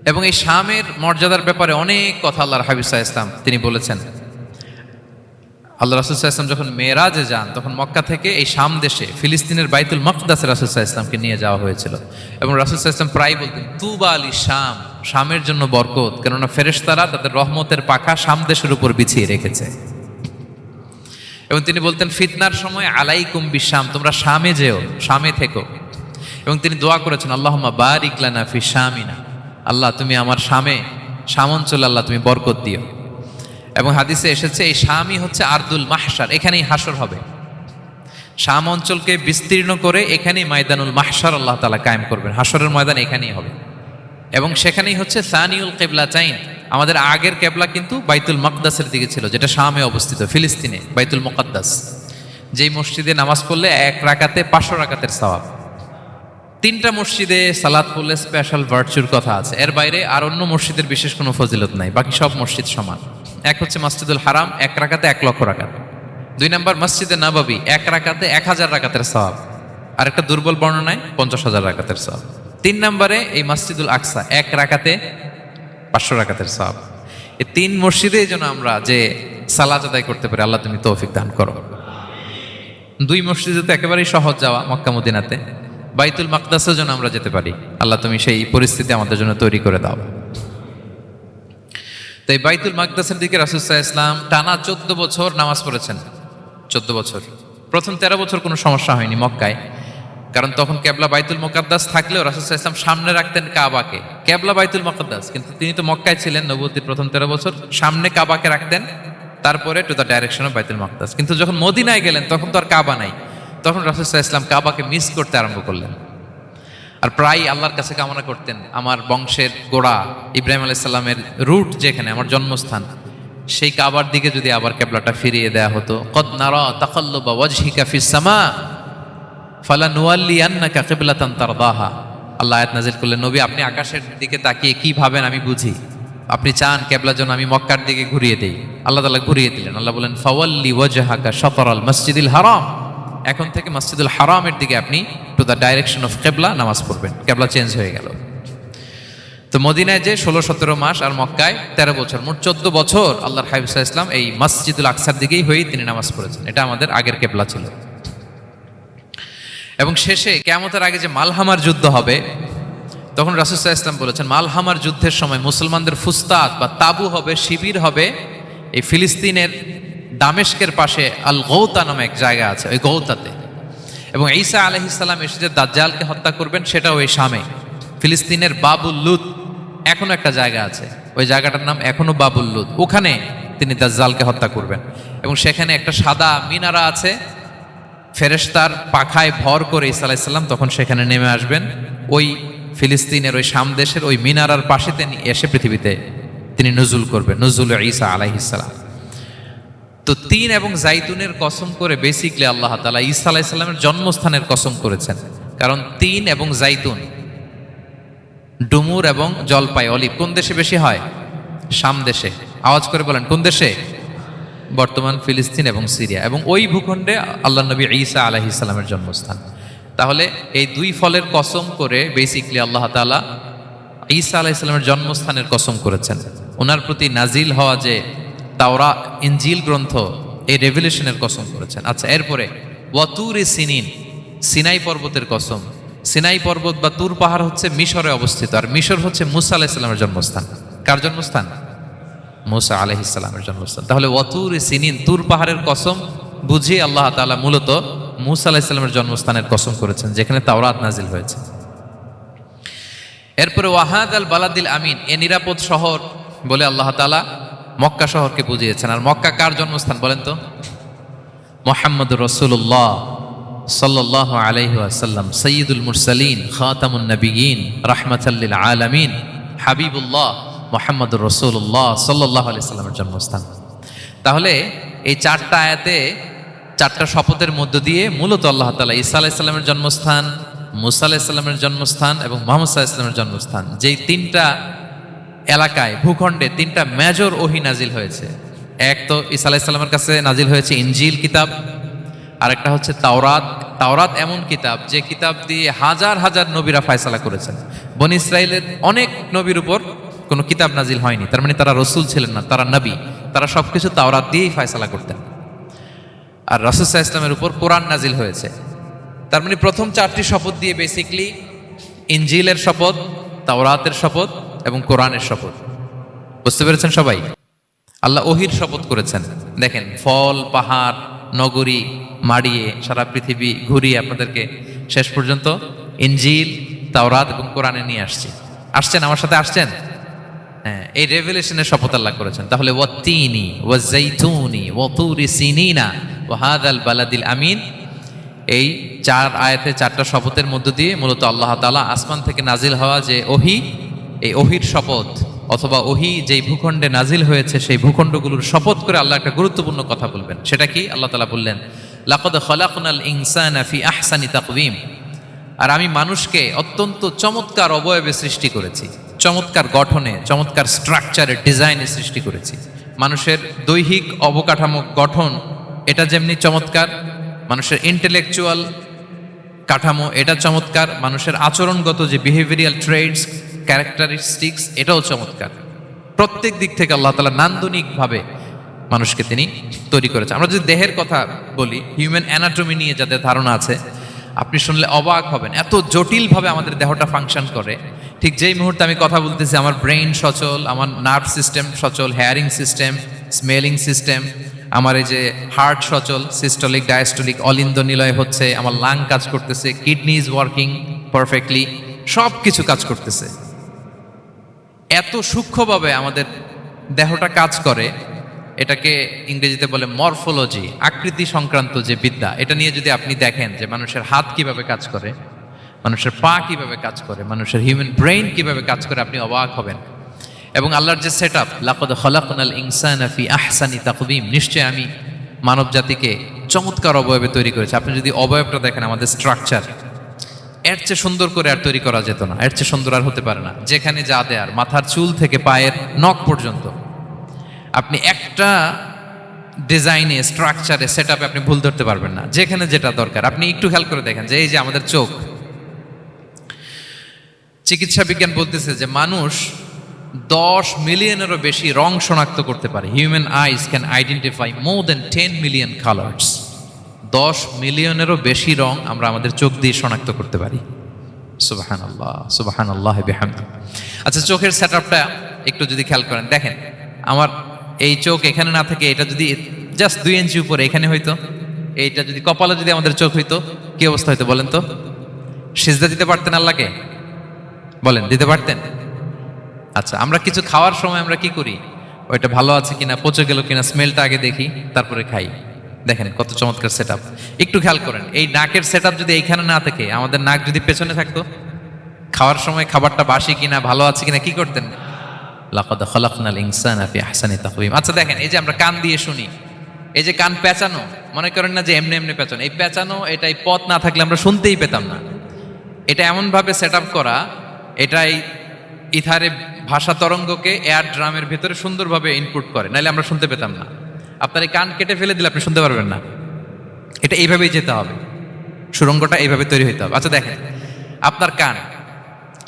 এবং এই শামের মর্যাদার ব্যাপারে অনেক কথা আল্লাহর হাবিব সাল্লাল্লাহু আলাইহি ওয়াসাল্লাম তিনি বলেছেন। আল্লাহ রাসূল সাল্লাল্লাহু আলাইহি ওয়াসাল্লাম যখন মেরাজে যান, তখন মক্কা থেকে এই শাম দেশে ফিলিস্তিনের বাইতুল মাকদাসে রাসূল সাল্লাল্লাহু আলাইহি ওয়াসাল্লামকে নিয়ে যাওয়া হয়েছিল। এবং রাসূল সাল্লাল্লাহু আলাইহি ওয়াসাল্লাম প্রায় বলতেন তুবা আলি শাম, শামের জন্য বরকত, কেননা ফেরেশতারা তাদের রহমতের পাখা শাম দেশের উপর বিছিয়ে রেখেছে। এবং তিনি বলতেন ফিতনার সময় আলাইকুম বিশাম, তোমরা শামে যেও, শামে থেকো। এবং তিনি দোয়া করেছেন আল্লাহুম্মা বারিক লানা ফি শামিনা, আল্লাহ তুমি আমার শামে, শাম অঞ্চলে আল্লাহ তুমি বরকত দিও। এবং হাদিসে এসেছে এই শামই হচ্ছে আরদুল মাহশার, এখানেই হাসর হবে। শাম অঞ্চলকে বিস্তীর্ণ করে এখানেই ময়দানুল মাহশার আল্লাহ তাআলা কায়েম করবেন, হাসরের ময়দান এখানেই হবে। এবং সেখানেই হচ্ছে সানিউল কিবলাতাইন, আমাদের আগের কেবলা কিন্তু বাইতুল মাকদাসের দিকে ছিল, যেটা শামে অবস্থিত, ফিলিস্তিনে বাইতুল মুকাদ্দাস, যেই মসজিদে নামাজ পড়লে 1 রাকাতে 500 রাকাতের সওয়াব। 3টা মসজিদে সালাত পড়লে স্পেশাল ভার্চুর কথা আছে, এর বাইরে আর অন্য মসজিদের বিশেষ কোনো ফজিলত নাই, বাকি সব মসজিদ সমান। এক হচ্ছে মসজিদুল হারাম, 1 রাকাতে 1 লক্ষ রাকাত। 2 নম্বর মসজিদে নববী, 1 রাকাতে 1000 রাকাতের সওয়াব। আর একটা দুর্বল বর্ণনায় 50,000 রাকাতের সওয়াব। 3 নম্বরে এই মসজিদুল আকসা, 1 রাকাতে 500 রাকাতের সওয়াব। এই 3 মসজিদে যেন আমরা যে সালাত আদায় করতে পারি, আল্লাহ তুমি তৌফিক দান করো। 2 মসজিদে তো একেবারেই সহজ যাওয়া, মক্কা মদিনাতে। বাইতুল মাকদাসের জন্য আমরা যেতে পারি, আল্লাহ তুমি সেই পরিস্থিতি আমাদের জন্য তৈরি করে দাও। তাই বাইতুল মাকদাসের দিকে রাসূল সাল্লাল্লাহু আলাইহি ওয়াসাল্লাম টানা 14 বছর নামাজ পড়েছেন। 14 বছর। প্রথম 13 বছর কোনো সমস্যা হয়নি মক্কায়, কারণ তখন কেবলা বাইতুল মুকাদ্দাস থাকলেও রাসূল সাল্লাল্লাহু আলাইহি ওয়াসাল্লাম সামনে রাখতেন কাবাকে, কেবলা বাইতুল মুকাদ্দাস, কিন্তু তিনি তো মক্কায় ছিলেন নবুয়তের প্রথম 13 বছর, সামনে কাবাকে রাখতেন, তারপরে টু দ্য ডাইরেকশন অফ বাইতুল মুকাদ্দাস। কিন্তু যখন মদিনায় গেলেন তখন তো আর কাবা নাই, তখন রাসূল সাল্লাল্লাহু আলাইহি ওয়াসাল্লাম কাবাকে মিস করতে আরম্ভ করলেন। আর প্রায় আল্লাহর কাছে কামনা করতেন আমার বংশের গোড়া ইব্রাহিম আলাইহিস সালামের রুট, যেখানে আমার জন্মস্থান, সেই কাবার দিকে যদি আবার কেবলাটা ফিরিয়ে দেয়া হতো। কদ নারা তাকাল্লুবা ওয়াজহিকা ফিস সামা ফালানুওয়াল্লিয়ান্নাকা কিবলাতান তারদাহা। আল্লাহ আয়াত নাযিল করলেন, নবী আপনি আকাশের দিকে তাকিয়ে কি ভাবেন আমি বুঝি, আপনি চান কেবলা যেন আমি মক্কার দিকে ঘুরিয়ে দেই। আল্লাহ তাআলা ঘুরিয়ে দিলেন। আল্লাহ বলেন ফাওয়াল্লি ওয়াজহাকা শাতরাল মসজিদিল হারাম, এখন থেকে মসজিদুল হারামের দিকে আপনি টু দ্য ডাইরেকশন অফ কেবলা নামাজ পড়বেন। কেবলা চেঞ্জ হয়ে গেল। তো মদিনায় যে 16-17 মাস আর মক্কায় 13 বছর, মোট 14 বছর আল্লাহর হাবিব সাল্লাল্লাহু আলাইহি ওয়াসাল্লাম এই মসজিদুল আকসার দিকেই হয়েই তিনি নামাজ পড়েছেন। এটা আমাদের আগের কেবলা ছিল। এবং শেষে কিয়ামতের আগে যে মালহামার যুদ্ধ হবে, তখন রাসূল সাল্লাল্লাহু আলাইহি ওয়াসাল্লাম বলেছেন মালহামার যুদ্ধের সময় মুসলমানদের ফুস্তাত বা তাবু হবে, শিবির হবে এই ফিলিস্তিনের দামেস্কের পাশে আল গৌতা নামে এক জায়গা আছে, ওই গৌতাতে। এবং ঈসা আলাইহিস সালাম এসে যে দাজ্জালকে হত্যা করবেন সেটাও এই শামে, ফিলিস্তিনের বাবুল লুদ এখনো একটা জায়গা আছে, ওই জায়গাটার নাম এখনো বাবুল লুদ, ওখানে তিনি দাজ্জালকে হত্যা করবেন। এবং সেখানে একটা সাদা মিনারা আছে, ফেরেশতার পাখায় ভর করে ঈসা আলাইহিস সালাম তখন সেখানে নেমে আসবেন। ওই ফিলিস্তিনের ওই শাম দেশের ওই মিনারার পাশে তিনি এসে পৃথিবীতে তিনি নজুল করবেন, নজুল ঈসা আলাইহিস সালাম। তো তিন এবং জাইতুনের কসম করে বেসিকলি আল্লাহ তাআলা ঈসা আলাইহিস সালামের জন্মস্থানের কসম করেছেন। কারণ তিন এবং জাইতুন, ডুমুর এবং জলপাই, অলিভ কোন দেশে বেশি হয়? শাম দেশে। আওয়াজ করে বলেন কোন দেশে? বর্তমান ফিলিস্তিন এবং সিরিয়া, এবং ওই ভূখণ্ডে আল্লাহ নবী ঈসা আলাইহিস সালামের জন্মস্থান। তাহলে এই দুই ফলের কসম করে বেসিকলি আল্লাহ তাআলা ঈসা আলাইহিস সালামের জন্মস্থানের কসম করেছেন। ওনার প্রতি নাজিল হওয়া যে তাওরাত ইনজিল গ্রন্থ, এই রেভেলেশনের কসম করেছেন। আচ্ছা, এরপরে ওয়াতুরি সিনিন, সিনাই পর্বতের কসম। সিনাই পর্বত বা তুর পাহাড় হচ্ছে মিশরে অবস্থিত, আর মিশর হচ্ছে মুসা আলাইহিস সালামের জন্মস্থান। কার জন্মস্থান? মুসা আলাইহিস সালামের জন্মস্থান। তাহলে ওয়াতুরি সিনিন, তুর পাহাড়ের কসম বুঝিয়ে আল্লাহ তাআলা মূলত মুসা আলাইহিস সালামের জন্মস্থানের কসম করেছেন, যেখানে তাওরাত নাজিল হয়েছে। এরপরে ওয়াহাদাল বালাদিল আমিন, এ নিরাপদ শহর বলে আল্লাহ তাআলা মক্কা শহরকে বুঝিয়েছেন। আর মক্কা কার জন্মস্থান বলেন তো? মুহাম্মদুর রাসূলুল্লাহ সাল্লাল্লাহু আলাইহি ওয়াসাল্লাম, সাইয়্যিদুল মুরসালিন, খাতামুন নবিয়্যিন, রাহমাতাল লিল আলামিন, হাবিবুল্লাহ মুহাম্মদুর রাসূলুল্লাহ সাল্লাল্লাহু আলাইহি ওয়াসাল্লামের জন্মস্থান। তাহলে এই চারটা আয়াতে চারটা শপথের মধ্য দিয়ে মূলত আল্লাহ তাআলা ঈসা আলাইহিস সালামের জন্মস্থান, মুসা আলাইহিস সালামের জন্মস্থান এবং মুহাম্মদ সাল্লাল্লাহু আলাইহি ওয়াসাল্লামের জন্মস্থান, যেই তিনটা এলাকায় ভূখণ্ডে তিনটা মেজর ওহী নাজিল হয়েছে। এক তো ঈসা আলাইহিস সালামের কাছে নাজিল হয়েছে ইনজিল কিতাব, আরেকটা হচ্ছে তাওরাত। তাওরাত এমন কিতাব যে কিতাব দিয়ে হাজার হাজার নবীরা ফয়সালা করেছেন। বনি ইসরাইলের অনেক নবীর উপর কোনো কিতাব নাজিল হয়নি, তার মানে তারা রসুল ছিলেন না, তারা নবী। তারা সবকিছু তাওরাত দিয়েই ফয়সালা করতেন। আর রাসূল সাল্লাল্লাহু আলাইহি ওয়াসাল্লামের উপর কোরআন নাজিল হয়েছে। তার মানে প্রথম চারটি শপথ দিয়ে বেসিকলি ইনজিলের শপথ, তাওরাতের শপথ এবং কোরআনের শপথ। বুঝতে পেরেছেন সবাই? আল্লাহ ওহির শপথ করেছেন। দেখেন, ফল, পাহাড়, নগরী মাড়িয়ে সারা পৃথিবী ঘুরিয়ে আপনাদেরকে শেষ পর্যন্ত ইনজিল, তাওরাত এবং কোরআনে নিয়ে আসছেন। আমার সাথে আসছেন? হ্যাঁ, এই রেভেলেশনের শপথ আল্লাহ করেছেন। তাহলে ওয়াত্তিনি ওয়াজাইতুনি ওয়াতুরি সিনিনা ওয়া হাদাল বালাদিল আমিন, এই চার আয়াতে চারটা শপথের মধ্য দিয়ে মূলত আল্লাহ তাআলা আসমান থেকে নাজিল হওয়া যে ওহী, এই ওহীর শপথ অথবা ওহী যেই ভূখণ্ডে নাজিল হয়েছে সেই ভূখণ্ডগুলোর শপথ করে আল্লাহ একটা গুরুত্বপূর্ণ কথা বলবেন। সেটা কি? আল্লাহ তাআলা বললেন, লাকাদ খালাকনাল ইনসানা ফি আহসানি তাকওয়িম, আর আমি মানুষকে অত্যন্ত চমৎকার অবয়বে সৃষ্টি করেছি, চমৎকার গঠনে, চমৎকার স্ট্রাকচারে, ডিজাইনে সৃষ্টি করেছি। মানুষের দৈহিক অবকাঠামো গঠন এটা যেমনি চমৎকার, মানুষের ইন্টেলেকচুয়াল কাঠামো এটা চমৎকার, মানুষের আচরণগত যে বিহেভিয়ারাল ট্রেডস, ক্যারেক্টারিস্টিক্স এটাও চমৎকার। প্রত্যেক দিক থেকে আল্লাহ তাআলা নান্দনিকভাবে মানুষকে তিনি তৈরি করেছেন। আমরা যদি দেহের কথা বলি, হিউম্যান অ্যানাটমি নিয়ে যাদের ধারণা আছে, আপনি শুনলে অবাক হবেন এত জটিলভাবে আমাদের দেহটা ফাংশন করে। ঠিক যেই মুহূর্তে আমি কথা বলতেছি আমার ব্রেইন সচল, আমার নার্ভ সিস্টেম সচল, হেয়ারিং সিস্টেম, স্মেলিং সিস্টেম, আমার এই যে হার্ট সচল, সিস্টোলিক ডায়াস্টোলিক অলিন্দ নিলয় হচ্ছে, আমার লাং কাজ করতেছে, কিডনি ইজ ওয়ার্কিং পারফেক্টলি, সব কিছু কাজ করতেছে। এত সূক্ষ্মভাবে আমাদের দেহটা কাজ করে, এটাকে ইংরেজিতে বলে মরফোলজি, আকৃতি সংক্রান্ত যে বিদ্যা, এটা নিয়ে যদি আপনি দেখেন যে মানুষের হাত কিভাবে কাজ করে, মানুষের পা কিভাবে কাজ করে, মানুষের হিউম্যান ব্রেইন কিভাবে কাজ করে, আপনি অবাক হবেন। এবং আল্লাহর যে সেট আপ, লাকাদ খালাকনাল ইনসানা ফি আহসানি তাকওয়িম, নিশ্চয় আমি মানব জাতিকে চমৎকার অবয়বে তৈরি করেছি। আপনি যদি অবয়বটা দেখেন, আমাদের স্ট্রাকচার, এর চেয়ে সুন্দর করে আর তৈরি করা যেত না, এর চেয়ে সুন্দর আর হতে পারে না। যেখানে যা দেয়ার, মাথার চুল থেকে পায়ের নখ পর্যন্ত, আপনি একটা ডিজাইনে, স্ট্রাকচারে, সেট আপে আপনি ভুল ধরতে পারবেন না। যেখানে যেটা দরকার, আপনি একটু খেয়াল করে দেখেন যে এই যে আমাদের চোখ, চিকিৎসা বিজ্ঞান বলতেছে যে মানুষ 10 মিলিয়নেরও বেশি রং শনাক্ত করতে পারে। Human eyes can identify more than 10 million colours. 10 মিলিয়নেরও বেশি রং আমরা আমাদের চোখ দিয়ে শনাক্ত করতে পারি। সুবহানাল্লাহ, সুবহানাল্লাহ বিহামদি। আচ্ছা, চোখের সেট আপটা একটু যদি খেয়াল করেন, দেখেন আমার এই চোখ এখানে না থেকে এটা যদি জাস্ট 2 ইঞ্চি উপরে এখানে হইতো, এইটা যদি কপালে যদি আমাদের চোখ হইতো, কি অবস্থা হইতো বলেন তো? সিজদা দিতে পারতেন আল্লাহকে? বলেন, দিতে পারতেন? আচ্ছা, আমরা কিছু খাওয়ার সময় আমরা কি করি? ওইটা ভালো আছে কিনা, পচে গেল কিনা, স্মেলটা আগে দেখি, তারপরে খাই। দেখেন কত চমৎকার সেট আপ। একটু খেয়াল করেন, এই নাকের সেট আপ যদি এইখানে না থাকে, আমাদের নাক যদি পেছনে থাকতো, খাওয়ার সময় খাবারটা বাসি কিনা, ভালো আছে কিনা কি করতেন? লাকাদ খালাকনাল ইনসানা ফি আহসানি তাকওয়িম। আচ্ছা দেখেন, এই যে আমরা কান দিয়ে শুনি, এই যে কান পেঁচানো, মনে করেন না যে এমনি এমনি পেঁচানো, এই পেঁচানো, এটাই পথ না থাকলে আমরা শুনতেই পেতাম না। এটা এমনভাবে সেট আপ করা, এটাই ইথারে ভাষা তরঙ্গকে এয়ার ড্রামের ভেতরে সুন্দরভাবে ইনপুট করে, নাহলে আমরা শুনতে পেতাম না। আপনার এই কান কেটে ফেলে দিলে আপনি শুনতে পারবেন না। এটা এইভাবেই যেতে হবে, সুরঙ্গটা এইভাবে তৈরি হইতে হবে। আচ্ছা দেখেন, আপনার কান,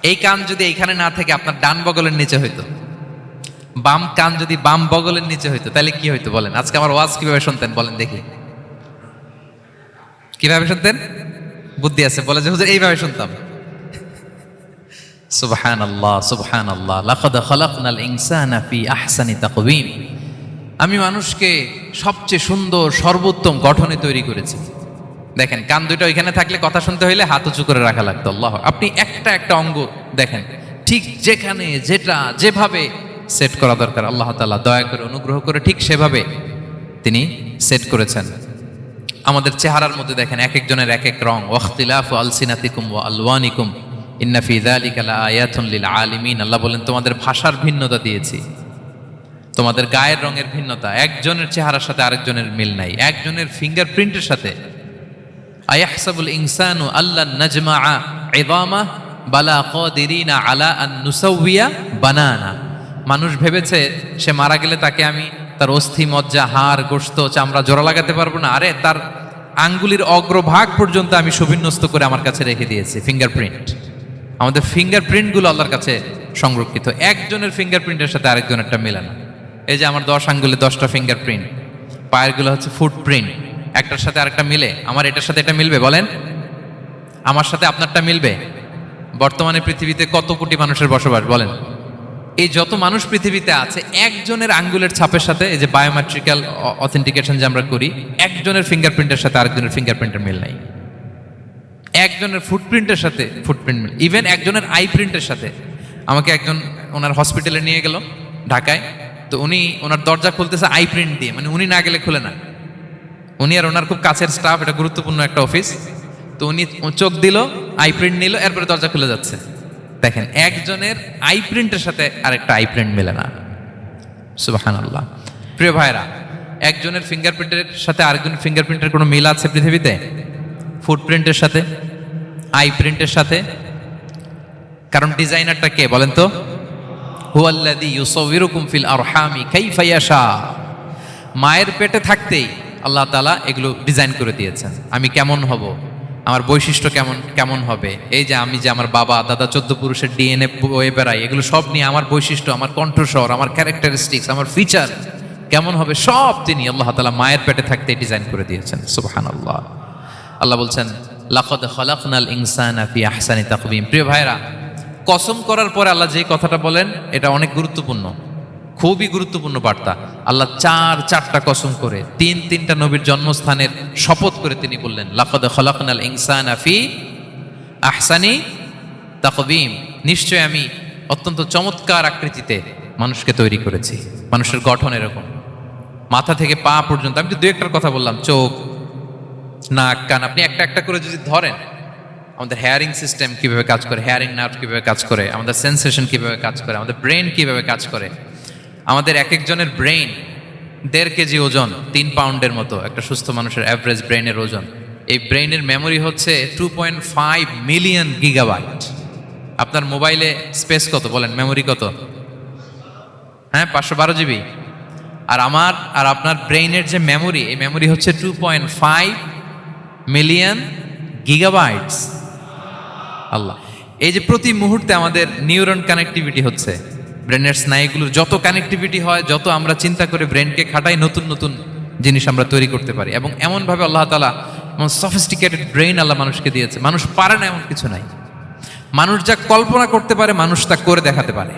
এই কান যদি এইখানে না থেকে আপনার ডান বগলের নিচে হইতো, বাম কান যদি বাম বগলের নিচে হইতো, তাহলে কি হইতো বলেন? আজকে আমার ওয়াজ কিভাবে শুনতেন বলেন দেখি, কিভাবে শুনতেন? বুদ্ধি আছে বলে যে হুজুর এইভাবে শুনতাম। সুবহানাল্লাহ, সুবহানাল্লাহ। লাকাদ খালাকনাল ইনসানা ফি আহসানি তাকওয়িম। আমি মানুষকে সবচেয়ে সুন্দর সর্বোত্তম গঠনে তৈরি করেছি। দেখেন, কান দুটো ওইখানে থাকলে কথা শুনতে হইলে হাত উঁচু করে রাখা লাগতো। আল্লাহ, আপনি একটা একটা অঙ্গ দেখেন ঠিক যেখানে যেটা যেভাবে সেট করা দরকার, আল্লাহ তাআলা দয়া করে অনুগ্রহ করে ঠিক সেভাবে তিনি সেট করেছেন। আমাদের চেহারার মধ্যে দেখেন এক একজনের এক এক রং। ওয়াখতিলাফু আলসিনাতিকুম ওয়া আলওয়ানিকুম ইন্না ফি যালিকা লাআয়াতুন লিল আলিমিন। আল্লাহ বলেন, তোমাদের ভাষার ভিন্নতা দিয়েছি, তোমাদের গায়ের রঙের ভিন্নতা, একজনের চেহারার সাথে আরেকজনের মিল নাই, একজনের ফিঙ্গারপ্রিন্টের সাথে। আয়াহসাবুল ইনসানু আল্লান নাজমাআ ইযামা বালা কাদিরিনা আলা আন নুসাউইয়া বানানা। মানুষ ভেবেছে সে মারা গেলে তাকে আমি তার অস্থি মজ্জা হাড় গোশত চামড়া জোড়া লাগাতে পারবো না। আরে তার আঙ্গুলির অগ্রভাগ পর্যন্ত আমি সুবিন্যস্ত করে আমার কাছে রেখে দিয়েছি। ফিঙ্গারপ্রিন্ট, আমাদের ফিঙ্গারপ্রিন্টগুলো আল্লাহর কাছে সংরক্ষিত। একজনের ফিঙ্গারপ্রিন্টের সাথে আরেকজনেরটা মেলে না। এই যে আমার 10 আঙ্গুলে 10টা ফিঙ্গারপ্রিন্ট, পায়েরগুলো হচ্ছে ফুটপ্রিন্ট, একটার সাথে আরেকটা মিলে। আমার এটার সাথে এটা মিলবে বলেন? আমার সাথে আপনারটা মিলবে? বর্তমানে পৃথিবীতে কত কোটি মানুষের বসবাস বলেন? এই যত মানুষ পৃথিবীতে আছে, একজনের আঙ্গুলের ছাপের সাথে, এই যে বায়োমেট্রিক্যাল অথেন্টিকেশন যে আমরা করি, একজনের ফিঙ্গারপ্রিন্টের সাথে আরেকজনের ফিঙ্গারপ্রিন্টের মিল নাই। একজনের ফুটপ্রিন্টের সাথে ফুটপ্রিন্ট মিল, ইভেন একজনের আই প্রিন্টের সাথে। আমাকে একজন ওনার হসপিটালে নিয়ে গেল ঢাকায়, তো উনি ওনার দরজা খুলতেছে আই প্রিন্ট দিয়ে, মানে উনি না গেলে খুলে না। উনি আর ওনার খুব কাছের স্টাফ, এটা গুরুত্বপূর্ণ একটা অফিস, তো উনি চোখ দিল, আই প্রিন্ট নিল, এরপরে দরজা খুলে যাচ্ছে। দেখেন, একজনের আই প্রিন্টের সাথে আরেকটা আই প্রিন্ট মেলে না। সুবহানাল্লাহ। প্রিয় ভাইরা, একজনের ফিঙ্গারপ্রিন্টের সাথে আরেকজনের ফিঙ্গারপ্রিন্টের কোনো মিল আছে পৃথিবীতে? ফুটপ্রিন্টের সাথে, আই প্রিন্টের সাথে? কারণ ডিজাইনারটা কে বলেন তো? হুয়াল্লাযী ইউসাউবিরুকুম ফিল আরহামি কাইফা ইয়াশা। মায়ের পেটে থাকতেই আল্লাহ তাআলা এগুলো ডিজাইন করে দিয়েছেন। আমি কেমন হব, আমার বৈশিষ্ট্য কেমন কেমন হবে, এই যে আমি যে আমার বাবা দাদা 14 পুরুষের ডিএনএ বয়ে বেড়াই, এগুলো সব নিয়ে আমার বৈশিষ্ট্য, আমার কণ্ঠস্বর, আমার ক্যারেক্টারিস্টিক্স, আমার ফিচার কেমন হবে, সব তিনি আল্লাহ তাআলা মায়ের পেটে থাকতেই ডিজাইন করে দিয়েছেন। সুবহানাল্লাহ। আল্লাহ বলছেন, লাকাদ খালাকনাল ইনসানা ফি আহসানি তাকওয়িম। প্রিয় ভাইরা, কসম করার পরে আল্লাহ যে কথাটা বলেন, এটা অনেক গুরুত্বপূর্ণ, খুবই গুরুত্বপূর্ণ বার্তা। আল্লাহ চারটা কসম করে, তিনটা নবীর জন্মস্থানের শপথ করে তিনি বললেন, লাকাদ খালাকনাল ইনসানা ফি আহসানি তাকওয়িম। নিশ্চয় আমি অত্যন্ত চমৎকার আকৃতিতে মানুষকে তৈরি করেছি। মানুষের গঠন এরকম, মাথা থেকে পা পর্যন্ত। আমি তো দু একটার কথা বললাম, চোখ, নাক, কান। আপনি একটা একটা করে যদি ধরেন, আমাদের হেয়ারিং সিস্টেম কিভাবে কাজ করে, হেয়ারিং নার্ভ কিভাবে কাজ করে, আমাদের সেন্সেশন কিভাবে কাজ করে, আমাদের ব্রেন কিভাবে কাজ করে। আমাদের এক একজনের ব্রেন 1.5 কেজি ওজন, 3 পাউন্ডের মতো একটা সুস্থ মানুষের অ্যাভারেজ ব্রেনের ওজন। এই ব্রেনের মেমোরি হচ্ছে 2.5 মিলিয়ন গিগাবাইট। আপনার মোবাইলে স্পেস কত বলেন, মেমোরি কত? হ্যাঁ, 512 জিবি। আর আমার আর আপনার ব্রেইনের যে মেমোরি, এই মেমোরি হচ্ছে 2.5 মিলিয়ন গিগাবাইটস। আল্লাহ, এই যে প্রতি মুহূর্তে আমাদের নিউরন কানেক্টিভিটি হচ্ছে, ব্রেনের স্নায়ুগুলোর যত কানেক্টিভিটি হয়, যত আমরা চিন্তা করে ব্রেনকে খাটাই, নতুন নতুন জিনিস আমরা তৈরি করতে পারি। এবং এমনভাবে আল্লাহ তাআলা এমন সফিস্টিকেটেড ব্রেইন আল্লাহ মানুষকে দিয়েছে, মানুষ পারে না এমন কিছু নাই। মানুষ যা কল্পনা করতে পারে, মানুষ তা করে দেখাতে পারে।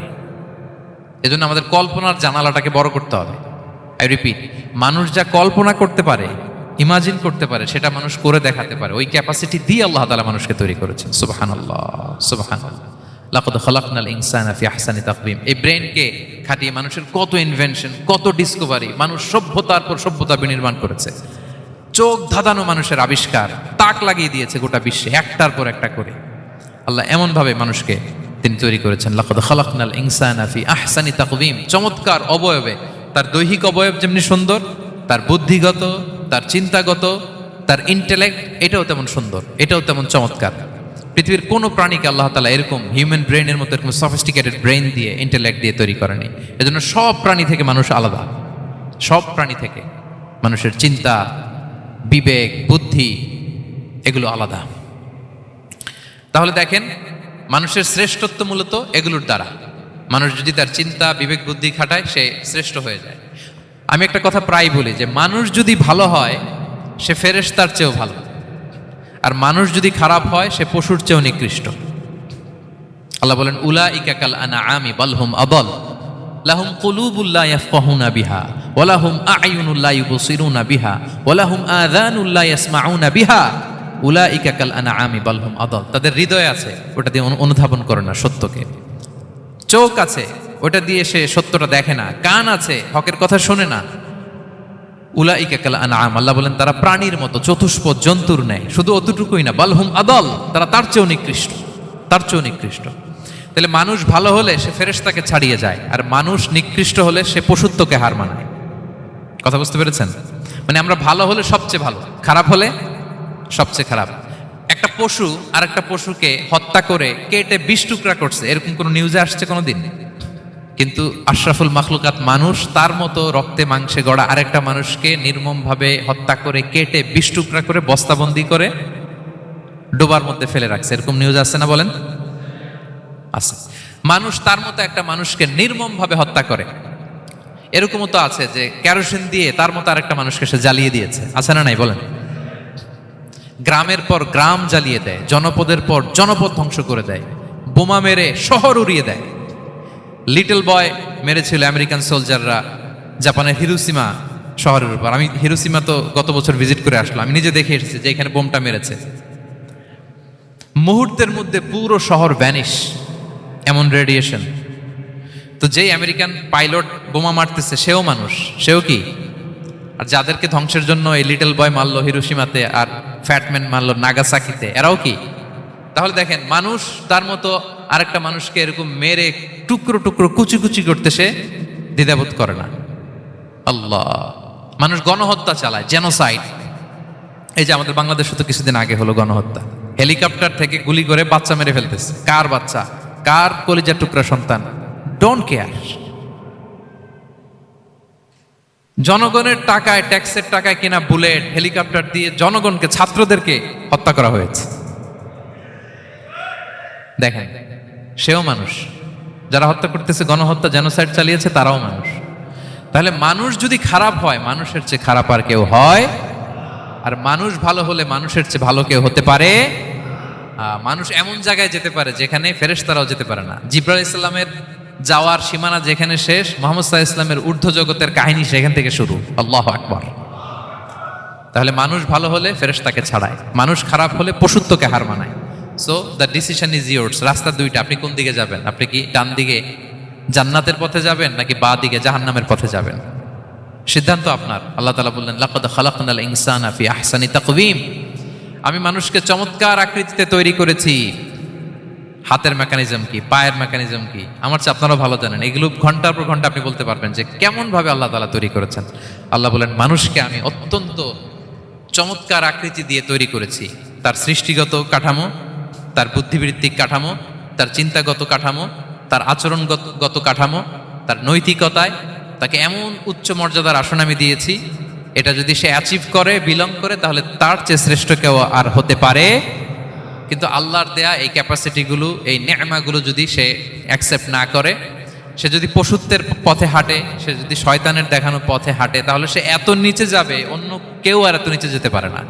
এজন্য আমাদের কল্পনার জানালাটাকে বড় করতে হবে। আই রিপিট, মানুষ যা কল্পনা করতে পারে, ইমাজিন করতে পারে, সেটা মানুষ করে দেখাতে পারে। ওই ক্যাপাসিটি দিয়ে আল্লাহ তাআলা মানুষকে তৈরি করেছেন। সুবহানাল্লাহ, সুবহানাল্লাহ। লাকাদ খালাকনাল ইনসানা ফি আহসানি তাকওয়িম। এই ব্রেনকে খাটিয়ে মানুষের কত ইনভেনশন, কত ডিসকভারি, মানুষ সভ্যতার পর সভ্যতা বিনির্মাণ করেছে। চোখ ধাঁধানো মানুষের আবিষ্কার তাক লাগিয়ে দিয়েছে গোটা বিশ্বে একটার পর একটা করে। আল্লাহ এমনভাবে মানুষকে তিনি তৈরি করেছেন, লাকাদ খালাকনাল ইনসানা ফি আহসানি তাকওয়িম। চমৎকার অবয়বে, তার দৈহিক অবয়ব যেমনি সুন্দর, তার বুদ্ধিগত, তার চিন্তাগত, তার ইন্টেলেক্ট এটাও তেমন সুন্দর, এটাও তেমন চমৎকার। পৃথিবীর কোনো প্রাণীকে আল্লাহ তাআলা এরকম হিউম্যান ব্রেনের মতো এরকম সফিস্টিকেটেড ব্রেন দিয়ে, ইন্টেলেক্ট দিয়ে তৈরি করেনি। এজন্য সব প্রাণী থেকে মানুষ আলাদা, সব প্রাণী থেকে মানুষের চিন্তা, বিবেক, বুদ্ধি এগুলো আলাদা। তাহলে দেখেন, মানুষের শ্রেষ্ঠত্ব মূলত এগুলোর দ্বারা। মানুষ যদি তার চিন্তা, বিবেক, বুদ্ধি খাটায়, সে শ্রেষ্ঠ হয়ে যায়। আমি একটা কথা প্রায় বলি যে মানুষ যদি ভালো হয় সে ফেরেশতার চেয়েও ভালো, আর মানুষ যদি খারাপ হয় সে পশুর চেয়েও নিকৃষ্ট। আল্লাহ বলেন, উলাইকা কাল আনআমি বাল হুম আদাল লাহুম কুলুবুল লা ইয়াফকাহুনা বিহা ওয়া লাহুম আ'য়ুনুল লা ইউবসিরুনা বিহা ওয়া লাহুম আযানুল লা ইয়াসমাউনা বিহা উলাইকা কাল আনআমি বাল হুম আদাল। তাদের হৃদয় আছে, ওটা দিয়ে অনুধাবন করে না সত্যকে। চোখ আছে, ওটা দিয়ে সে সত্যটা দেখে না। কান আছে, হকের কথা শোনে না। উলাইকা কাল আনআম, আল্লাহ বলেন তারা প্রাণীর মতো, চতুষ্পদ জন্তুর ন্যায়। শুধু অতটুকুই না, বাল হুম আদাল, তারা তার চেয়েও নিকৃষ্ট, তার চেয়েও নিকৃষ্ট। তাহলে মানুষ ভালো হলে সে ফেরেশতাকে ছাড়িয়ে যায়, আর মানুষ নিকৃষ্ট হলে সে পশুত্বকে হার মানায়। কথা বুঝতে পেরেছেন? মানে আমরা ভালো হলে সবচেয়ে ভালো, খারাপ হলে সবচেয়ে খারাপ। একটা পশু আর একটা পশুকে হত্যা করে কেটে 20 টুকরা করছে, এরকম কোন নিউজে আসছে কোনোদিন? কিন্তু আশরাফুল মাখলুকাত মানুষ, তার মতো রক্তে মাংসে গড়া আরেকটা মানুষকে নির্মমভাবে হত্যা করে কেটে 20 টুকরা করে বস্তাবন্দি করে ডোবার মধ্যে ফেলে রাখছে, এরকম নিউজ আছে না বলেন? আছে। মানুষ তার মতো একটা মানুষকে নির্মমভাবে হত্যা করে। এরকমও তো আছে যে কেরোসিন দিয়ে তার মতো আরেকটা মানুষকে সে জ্বালিয়ে দিয়েছে, আছে না নাই বলেন? গ্রামের পর গ্রাম জ্বালিয়ে দেয়, জনপদের পর জনপদ ধ্বংস করে দেয়, বোমা মেরে শহর উড়িয়ে দেয়। লিটল বয় মেরেছিল আমেরিকান সোলজাররা জাপানের হিরোশিমা শহরের উপর। আমি হিরোশিমা তো গত বছর ভিজিট করে আসলাম, আমি নিজে দেখে এসেছি যে এখানে বোমটা মেরেছে। মুহূর্তের মধ্যে পুরো শহর ভ্যানিশ, এমন রেডিয়েশন। তো যেই আমেরিকান পাইলট বোমা মারতেছে সেও মানুষ, সেও কি? আর যাদেরকে ধ্বংসের জন্য এই লিটল বয় মারলো হিরোশিমাতে আর ফ্যাটম্যান মারলো নাগাসাকিতে, এরাও কি? তাহলে দেখেন, মানুষ তার মতো আরেকটা মানুষকে এরকম মেরে টুকরো টুকরো কুচি কুচি করতে সে দ্বিধাবোধ করে না। আল্লাহ, মানুষ গণহত্যা চালায়, জেনোসাইড। এই যে আমাদের বাংলাদেশে তো কিছুদিন আগে হলো গণহত্যা, হেলিকপ্টার থেকে গুলি করে বাচ্চা মেরে ফেলতেছে। কার বাচ্চা? কার কলিজার টুকরা সন্তান? Don't care. জনগণের টাকায়, ট্যাক্সের টাকায় কিনা বুলেট, হেলিকপ্টার দিয়ে জনগণকে, ছাত্রদেরকে হত্যা করা হয়েছে। দেখেন, সেও মানুষ। যারা হত্যা করতেছে, গণহত্যা, জেনোসাইড চালিয়েছে, তারাও মানুষ। তাহলে মানুষ যদি খারাপ হয়, মানুষের চেয়ে খারাপ আর কেউ হয়? আর মানুষ ভালো হলে মানুষের চেয়ে ভালো কেউ হতে পারে? মানুষ এমন জায়গায় যেতে পারে যেখানে ফেরেশতারাও যেতে পারে না। জিবরাইল ইসলামের যাওয়ার সীমানা যেখানে শেষ, মুহাম্মদ সাল্লাল্লাহু আলাইহি ওয়াসাল্লামের ঊর্ধ্ব জগতের কাহিনী সেখান থেকে শুরু। আল্লাহু আকবার। তাহলে মানুষ ভালো হলে ফেরেশতাকে ছাড়ায়, মানুষ খারাপ হলে পশুত্বকে হার মানায়। So the decision is yours. রাস্তা দুইটা, আপনি কোন দিকে যাবেন? আপনি কি ডান দিকে জান্নাতের পথে যাবেন নাকি বাঁ দিকে জাহান্নামের পথে যাবেন? সিদ্ধান্ত আপনার। আল্লাহ তাআলা বললেন, লাকাদ খালাকনাল ইনসানা ফি আহসানি তাকওয়িম। আমি মানুষকে চমৎকার আকৃতিতে তৈরি করেছি। হাতের মেকানিজম কি, পায়ের মেকানিজম কি, আমার চেয়ে আপনারা ভালো জানেন। এগুলো ঘন্টার পর ঘন্টা আপনি বলতে পারবেন যে কেমন ভাবে আল্লাহ তাআলা তৈরি করেছেন। আল্লাহ বলেন, মানুষকে আমি অত্যন্ত চমৎকার আকৃতি দিয়ে তৈরি করেছি। তার সৃষ্টিগত কাঠামো, তার বুদ্ধিবৃত্তিক কাঠামো, তার চিন্তাগত কাঠামো, তার আচরণগত কাঠামো, তার নৈতিকতায় তাকে এমন উচ্চ মর্যাদার আসন আমি দিয়েছি, এটা যদি সে অ্যাচিভ করে, বিলং করে, তাহলে তার চেয়ে শ্রেষ্ঠ কেউ আর হতে পারে? কিন্তু আল্লাহর দেয়া এই ক্যাপাসিটিগুলো, এই নেয়ামাগুলো যদি সে অ্যাকসেপ্ট না করে, সে যদি পশুত্বের পথে হাঁটে, সে যদি শয়তানের দেখানো পথে হাঁটে, তাহলে সে এত নিচে যাবে, অন্য কেউ আর এত নিচে যেতে পারে না।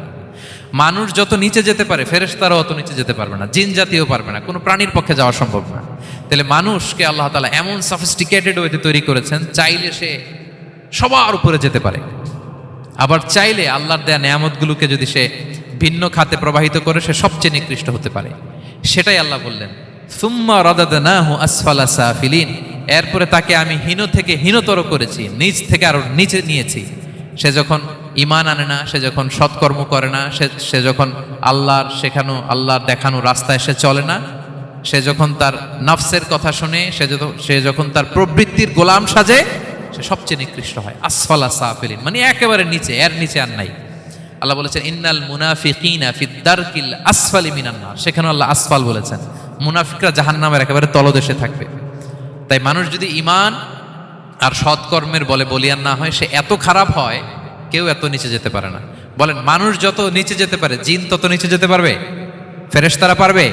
মানুষ যত নিচে যেতে পারে, ফেরেশতারাও অত নিচে যেতে পারবে না, জিন জাতীয় পারবে না, কোনো প্রাণীর পক্ষে যাওয়া সম্ভব না। তাহলে মানুষকে আল্লাহ তাআলা এমন সফিস্টিকেটেড ওয়েতে তৈরি করেছেন, চাইলে সে সবার উপরে যেতে পারে। আবার চাইলে আল্লাহর দেয়া নেয়ামতগুলোকে যদি সে ভিন্ন খাতে প্রবাহিত করে, সে সবচেয়ে নিকৃষ্ট হতে পারে। সেটাই আল্লাহ বললেন সুম্মা রাদাদনাহু আসফালা সাফিলিন, এরপরে তাকে আমি হীন থেকে হীনতর করেছি, নিচ থেকে আরো নিচে নিয়েছি। সে যখন ঈমান আনে না, সে যখন সৎকর্ম করে না, সে যখন আল্লাহর শেখানো আল্লাহর দেখানো রাস্তায় সে চলে না, সে যখন তার নফসের কথা শুনে, সে যখন তার প্রবৃত্তির গোলাম সাজে, সে সবচেয়ে নিকৃষ্ট হয়। আসফালা সাফিলিন মানে একেবারে নিচে, এর নিচে আর নাই। আল্লাহ বলেছেন ইন্নাল মুনাফিকিনা ফিদ দারকিল আসফালি মিনান নার, সেখানে আল্লাহ আসফাল বলেছেন। মুনাফিকরা জাহান্নামের একেবারে তলদেশে থাকবে। তাই মানুষ যদি ঈমান আর সৎকর্মের বলে বলিয়ান না হয়, সে এত খারাপ হয়, কেউ এত নিচে যেতে পারে না। বলেন, মানুষ যত নিচে যেতে পারে, জিন তত নিচে যেতে পারবে? ফেরেশতারা পারবে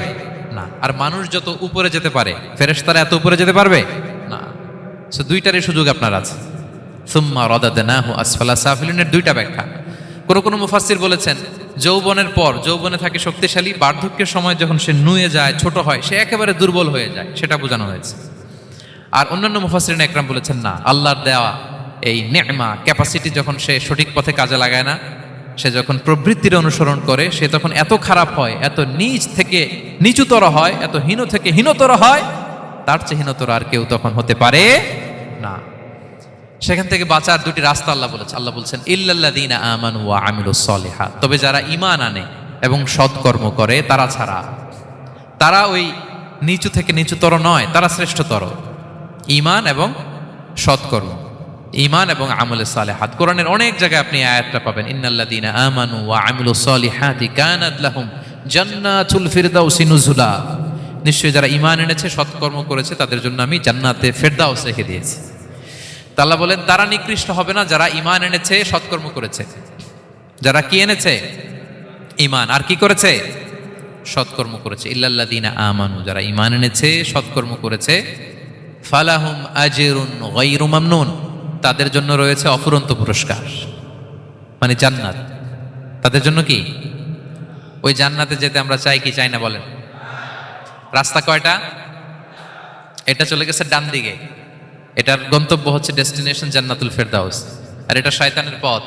না। আর মানুষ যত উপরে যেতে পারে, ফেরেশতারা এত উপরে যেতে পারবে না। সো দুইটারই সুযোগ আপনার আছে। সুম্মা রাদাদনাহু আসফালা সাফিলিনের দুইটা ব্যাখ্যা। কোন মুফাসসির বলেছেন যৌবনের পর, যৌবনে থাকে শক্তিশালী, বার্ধক্যের সময় যখন সে নুয়ে যায়, ছোট হয়, সে একেবারে দুর্বল হয়ে যায়, সেটা বোঝানো হয়েছে। আর অন্যান্য মুফাসসিরিন একরাম বলেছেন না, আল্লাহর দেওয়া এই নে'মা ক্যাপাসিটি যখন সে সঠিক পথে কাজে লাগায় না, সে যখন প্রবৃত্তির অনুসরণ করে, সে তখন এত খারাপ হয়, এত নিচ থেকে নিচুতর হয়, এত হীন থেকে হীনতর হয়, তার চেয়ে হীনতর আর কেউ তখন হতে পারে না। সেখান থেকে বাঁচার দুটি রাস্তা আল্লাহ বলেছেন। আল্লাহ বলছেন ইল্লাল্লাযীনা আমানু ওয়া আমিলুস সলিহাত, তবে যারা ঈমান আনে এবং সৎকর্ম করে তারা ছাড়া। তারা ওই নিচু থেকে নিচুতর নয়, তারা শ্রেষ্ঠতর। ঈমান এবং সৎকর্ম, ঈমান এবং আমলে সালেহাত। কোরআনের অনেক জায়গায় আপনি আয়াতটা পাবেন, ইন্নাল্লাযীনা আমানু ওয়া আমিলুস সলিহাতি কানাত লাহুম জান্নাতুল ফিরদাউসি নুজুলা, নিশ্চয়ই যারা ঈমান এনেছে, সৎকর্ম করেছে, তাদের জন্য আমি জান্নাতে ফেরদাউস রেখে দিয়েছি। আল্লাহ বলেন তারা নিকৃষ্ট হবে না যারা ঈমান এনেছে, সৎকর্ম করেছে। যারা কি এনেছে? ঈমান। আর কি করেছে? সৎকর্ম করেছে। ইল্লাল্লাযীনা আমানু, যারা ঈমান এনেছে, সৎকর্ম করেছে, ফালাহুম আজরুন গায়রু মামনুন, তাদের জন্য রয়েছে অফুরন্ত পুরস্কার, মানে জান্নাত। তাদের জন্য কি? ওই জান্নাতে যেতে আমরা চাই কি চাই না বলেন? রাস্তা কয়টা? এটা চলে গেছে ডান দিকে, এটার গন্তব্য হচ্ছে ডেস্টিনেশন জান্নাতুল ফেরদাউস। আর এটা শয়তানের পথ,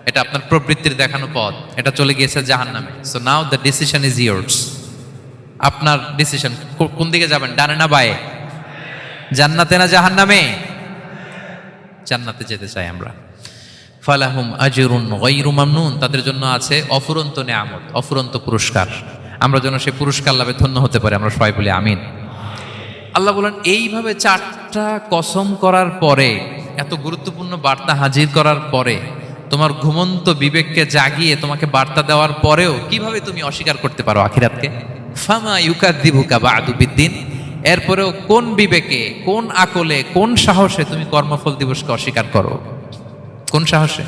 এটা আপনার প্রবৃত্তির দেখানো পথ, এটা চলে গিয়েছে জাহান্নামে। So now the decision is years. আপনার ডিসিশন, কোন দিকে যাবেন, ডানে না বায়ে? জান্নাতে না জাহান্নামে? জান্নাতে যেতে চাই আমরা। ফালাহুম আজরুন গায়রু মামনুন, তাদের জন্য আছে অফুরন্ত নেয়ামত, অফুরন্ত পুরস্কার। আমরা যেন সেই পুরস্কার লাভে ধন্য হতে পারি, আমরা সবাই বলি আমিন। আল্লাহ বলেন এইভাবে চারটা কসম করার পরে, এত গুরুত্বপূর্ণ বার্তা হাজির করার পরে, তোমার ঘুমন্ত বিবেককে জাগিয়ে তোমাকে বার্তা দেওয়ার পরেও কিভাবে তুমি অস্বীকার করতে পারো আখিরাতকে? ফামা ইউকাযযিবুকা বা'দু বিদ্দিন, এরপরেও কোন বিবেকে, কোন আকলে, কোন সাহসে তুমি কর্মফল দিবসকে অস্বীকার করো? কোন সাহসে?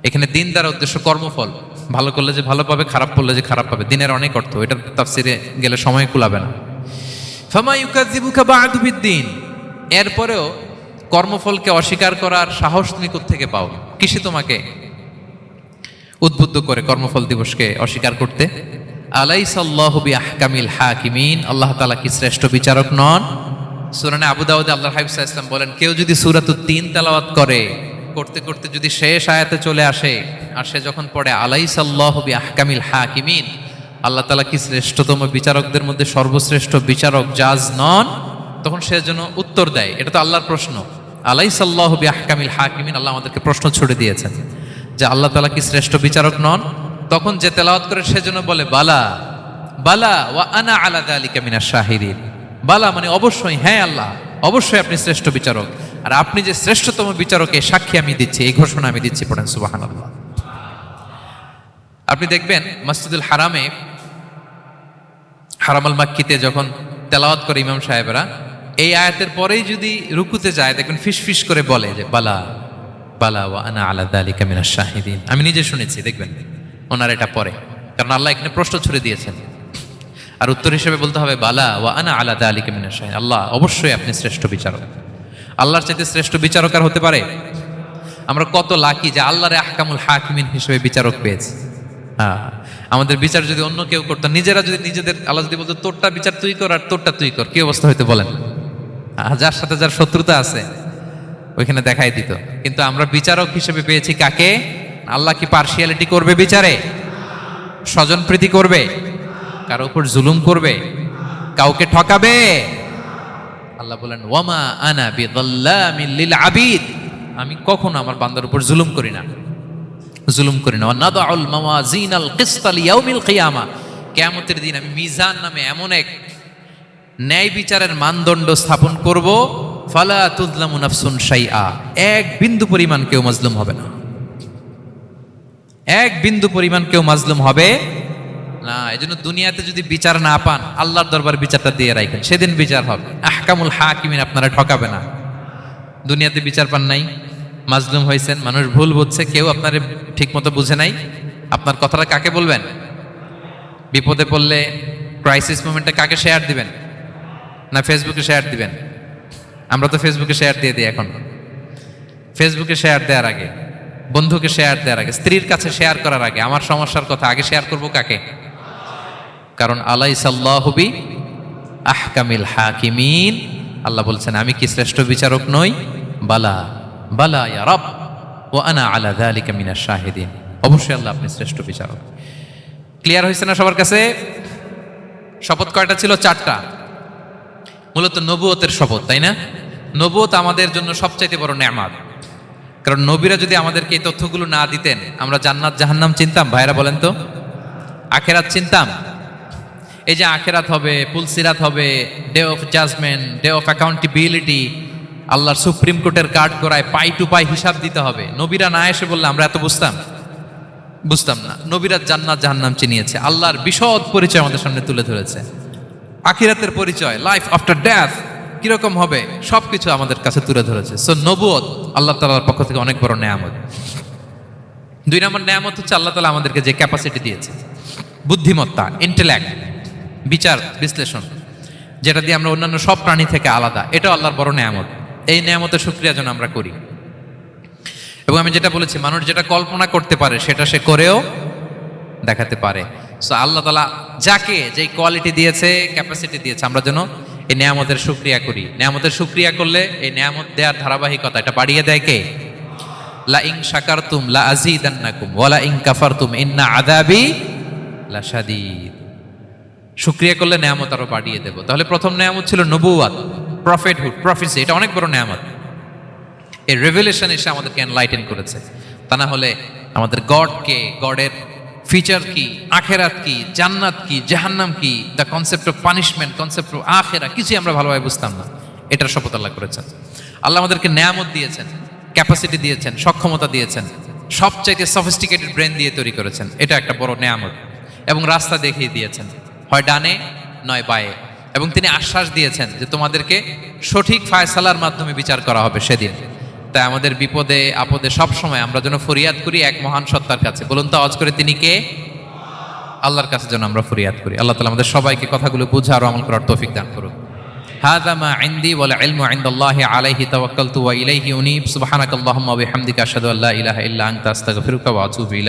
এখানে দিন দ্বারা উদ্দেশ্য কর্মফল। ভালো করলে যে ভালো পাবে, খারাপ করলে যে খারাপ পাবে, দিনের অনেক অর্থ, এটা তাফসিরে গেলে সময় কুলাবে না। ফামা ইউকাযযিবুকা বা'দু বিদ্দিন, এরপরেও কর্মফলকে অস্বীকার করার সাহস তুমি কোত্থেকে পাও? কিসে তোমাকে উদ্বুদ্ধ করে কর্মফল দিবসকে অস্বীকার করতে? আলাইসাল্লাহু বিআহকামিল হাকিমিন, আল্লাহ তাআলা কি শ্রেষ্ঠ বিচারক নন? সূরা আবু দাউদে আল্লাহর হাবিব সাল্লাল্লাহু আলাইহি ওয়াসাল্লাম বলেন, কেউ যদি সূরাতুত তিন তেলাওয়াত করে, করতে করতে যদি শেষ আয়াতে চলে আসে, আর সে যখন পড়ে আলাইসাল্লাহু বিআহকামিল হাকিমিন, আল্লাহ তাআলা কি শ্রেষ্ঠতম বিচারকদের মধ্যে সর্বশ্রেষ্ঠ বিচারক জাজ নন, তখন সে যেন উত্তর দেয়, এটা তো আল্লাহর প্রশ্ন। আলাইসাল্লাহু বিআহকামিল হাকিমিন, আল্লাহ আমাদেরকে প্রশ্ন ছুড়ে দিয়েছেন যে আল্লাহ তাআলা কি শ্রেষ্ঠ বিচারক নন? তখন যে তেলাওয়াত করে সে যেন বলে বালা বালা ওয়া আনা আলা যালিকা মিনাশ শাহিদিন। বালা মানে অবশ্যই, হ্যাঁ আল্লাহ অবশ্যই আপনি শ্রেষ্ঠ বিচারক, আর আপনি যে শ্রেষ্ঠতম বিচারকে সাক্ষী আমি দিচ্ছি, এই ঘোষণা আমি দিচ্ছি। পড়েন সুবহানাল্লাহ। আপনি দেখবেন মসজিদুল হারামে, হারামাল মাক্কিতে যখন তেলাওয়াত করে ইমাম সাহেবরা, এই আয়াতের পরেই যদি রুকুতে যায়, দেখবেন ফিস ফিস করে বলে যে বালা বালা ওয়া আনা আলা যালিকা মিনাশ শাহিদিন। আমি নিজে শুনেছি, দেখবেন ওনার এটা পরে, কারণ আল্লাহ এখানে প্রশ্ন ছুড়ে দিয়েছেন। আর উত্তর হিসেবে বলতে হবে বালা ওয়া আনা আলা যালিকা মিনাশ শাহিদিন, আল্লাহ অবশ্যই আপনি শ্রেষ্ঠ বিচারক। আল্লাহর চাইতে শ্রেষ্ঠ বিচারক আর হতে পারে? আমরা কত লাকি যে আল্লাহর আহকামুল হাকিমিন হিসেবে বিচারক পেয়েছি। হ্যাঁ, আমাদের বিচার যদি অন্য কেউ করতো, নিজেরা যদি নিজেদের, আল্লাহ যদি বলতো তোরটা বিচার তুই কর আর তোরটা তুই কর, কি অবস্থা হইতে বলেন? যার সাথে যার শত্রুতা আছে ওইখানে দেখাই দিত। কিন্তু আমরা বিচারক হিসেবে পেয়েছি কাকে? আল্লাহ কি পার্সিয়ালিটি করবে বিচারে? স্বজন প্রীতি করবে? কারো উপর জুলুম করবে? কাউকে ঠকাবে? আল্লাহ বলেন ওয়ামা আনা বিযাল্লামিল লিল আবিদ, আমি কখনো আমার বান্দার উপর জুলুম করি না। ওয়া নাদাউল মাওয়াজিনাল কিসত লিয়াউমিল কিয়ামা, কিয়ামতের দিন আমি মিজান নামে এমন এক ন্যায় বিচারের মানদণ্ড স্থাপন করব, ফালা তুযলামু নাফসুন শাইআ, এক বিন্দু পরিমাণ কেউ মাজলুম হবে না। এক বিন্দু পরিমাণ কেউ মাজলুম হবে না। এজন্য দুনিয়াতে যদি বিচার না পান, আল্লাহর দরবার বিচারটা দিয়ে রাখেন, সেদিন বিচার হবে। আহকামুল হাকিমিন আপনারা ঠকাবে না। দুনিয়াতে বিচার পান নাই, মাজলুম হয়েছেন, মানুষ ভুল বুঝছে, কেউ আপনার ঠিক মতো বুঝে নাই, আপনার কথাটা কাকে বলবেন? বিপদে পড়লে ক্রাইসিস মোমেন্টে কাকে শেয়ার দিবেন? না ফেসবুকে শেয়ার দিবেন? আমরা তো ফেসবুকে শেয়ার দিয়ে দিই এখন। ফেসবুকে শেয়ার দেওয়ার আগে, বন্ধুকে শেয়ার দেওয়ার আগে, স্ত্রীর কাছে শেয়ার করার আগে আমার সমস্যার কথা আগে শেয়ার করব কাকে? কারণ আলাইসাল্লাহু বি আহকামিল হাকিমিন, আল্লাহ বলছেন আমি কি শ্রেষ্ঠ বিচারক নই? বালা বালা ইয়া রব ওয়া আনা আলা যালিকা মিনাশ শাহিদিন, অবশ্যই আল্লাহ আপনি শ্রেষ্ঠ বিচারক। ক্লিয়ার হয়েছে না সবার কাছে? শপথ কয়টা ছিল? 4টা। মূলত নবুয়তের শপথ, তাই না? নবুয়ত আমাদের জন্য সবচাইতে বড় নেয়ামত। কারণ নবীরা যদি আমাদেরকে এই তথ্যগুলো না দিতেন, আমরা জান্নাত জাহান্নাম চিনতাম? ভাইরা বলেন তো, আখেরাত চিনতাম? এই যে আখেরাত হবে, পুলসিরাত হবে, day of judgement, day of accountability, আল্লাহর সুপ্রিম কোর্টের কাঠ গড়ায় পাই টু পাই হিসাব দিতে হবে, নবীরা না এসে বললে আমরা এত বুঝতাম না। নবীরা জান্নাত জাহান্নাম চিনিয়েছে, আল্লাহর বিশদ পরিচয় আমাদের সামনে তুলে ধরেছে, আখিরাতের পরিচয়, লাইফ আফটার ডেথ কিরকম হবে সবকিছু আমাদের কাছে তুলে ধরেছে। সো নবুয়ত আল্লাহ তাআলার পক্ষ থেকে অনেক বড় নেয়ামত। 2 নম্বর নেয়ামত হচ্ছে আল্লাহ তাআলা আমাদেরকে যে ক্যাপাসিটি দিয়েছে, বুদ্ধিমত্তা, ইন্টেলেক্ট, বিচার বিশ্লেষণ, যেটা দিয়ে আমরা অন্যান্য সব প্রাণী থেকে আলাদা, এটাও আল্লাহর বড় নেয়ামত। এই নেয়ামতের শুকরিয়া যেন আমরা করি। এবং আমি যেটা বলেছি, মানুষ যেটা কল্পনা করতে পারে সেটা সে করেও দেখাতে পারে। সো আল্লাহ তাআলা যাকে যেই কোয়ালিটি দিয়েছে, ক্যাপাসিটি দিয়েছে, আমরা যেন এই নেয়ামতের শুকরিয়া করি। নেয়ামতের শুকরিয়া করলে এই নেয়ামত দেওয়ার ধারাবাহিকতা এটা বাড়িয়ে দেয় কে? লা ইন শাকারতুম লা আযীদান্নাকুম ওয়া লা ইন কাফারতুম ইন্না আযাবি লাশাদীদ। শুকরিয়া করলে নেয়ামত আরো বাড়িয়ে দেব। তাহলে প্রথম নেয়ামত ছিল নবুওয়াত, প্রফেটহুড, প্রফেসি, এটা অনেক বড় নেয়ামত। এই রেভেলেশন এসে আমাদেরকে এনলাইটেন করেছে। তা না হলে আমাদের গডকে, গডের ফিচার কি, আখেরাত কি, জান্নাত কি, জাহান্নাম কি, the concept of punishment, concept of আখেরা, কিছুই আমরা ভালোভাবে বুঝতাম না। এটার শপথ আল্লাহ করেছেন। আল্লাহ আমাদেরকে নেয়ামত দিয়েছেন, ক্যাপাসিটি দিয়েছেন, সক্ষমতা দিয়েছেন, সবচাইতে সফিস্টিকেটেড ব্রেন দিয়ে তৈরি করেছেন, এটা একটা বড় নেয়ামত। এবং রাস্তা দেখিয়ে দিয়েছেন, হয় ডানে নয় বায়ে। এবং তিনি আশ্বাস দিয়েছেন যে তোমাদেরকে সঠিক ফায়সালার মাধ্যমে বিচার করা হবে সেদিন। তাই আমাদের বিপদে আপদে সব সময় আমরা যেন ফরিয়াদ করি এক মহান সত্তার কাছে। বলুন তো আওয়াজ করে, তিনি কে? আল্লাহর কাছে যেন আমরা ফরিয়াদ করি। আল্লাহ তাআলা আমাদের সবাইকে কথাগুলো বুঝা আর আমল করার তৌফিক দান করুন। হাযা মা ইনদি ওয়াল ইলমু ইনদাল্লাহি আলাইহি তাওয়াক্কালতু ওয়া ইলাইহি উনীব। সুবহানাকাল্লাহুম্মা ওয়া বিহামদিকা আশহাদু আল্লা ইলাহা ইল্লা আনতা আস্তাগফিরুকা ওয়া আতুবু ইলাইক।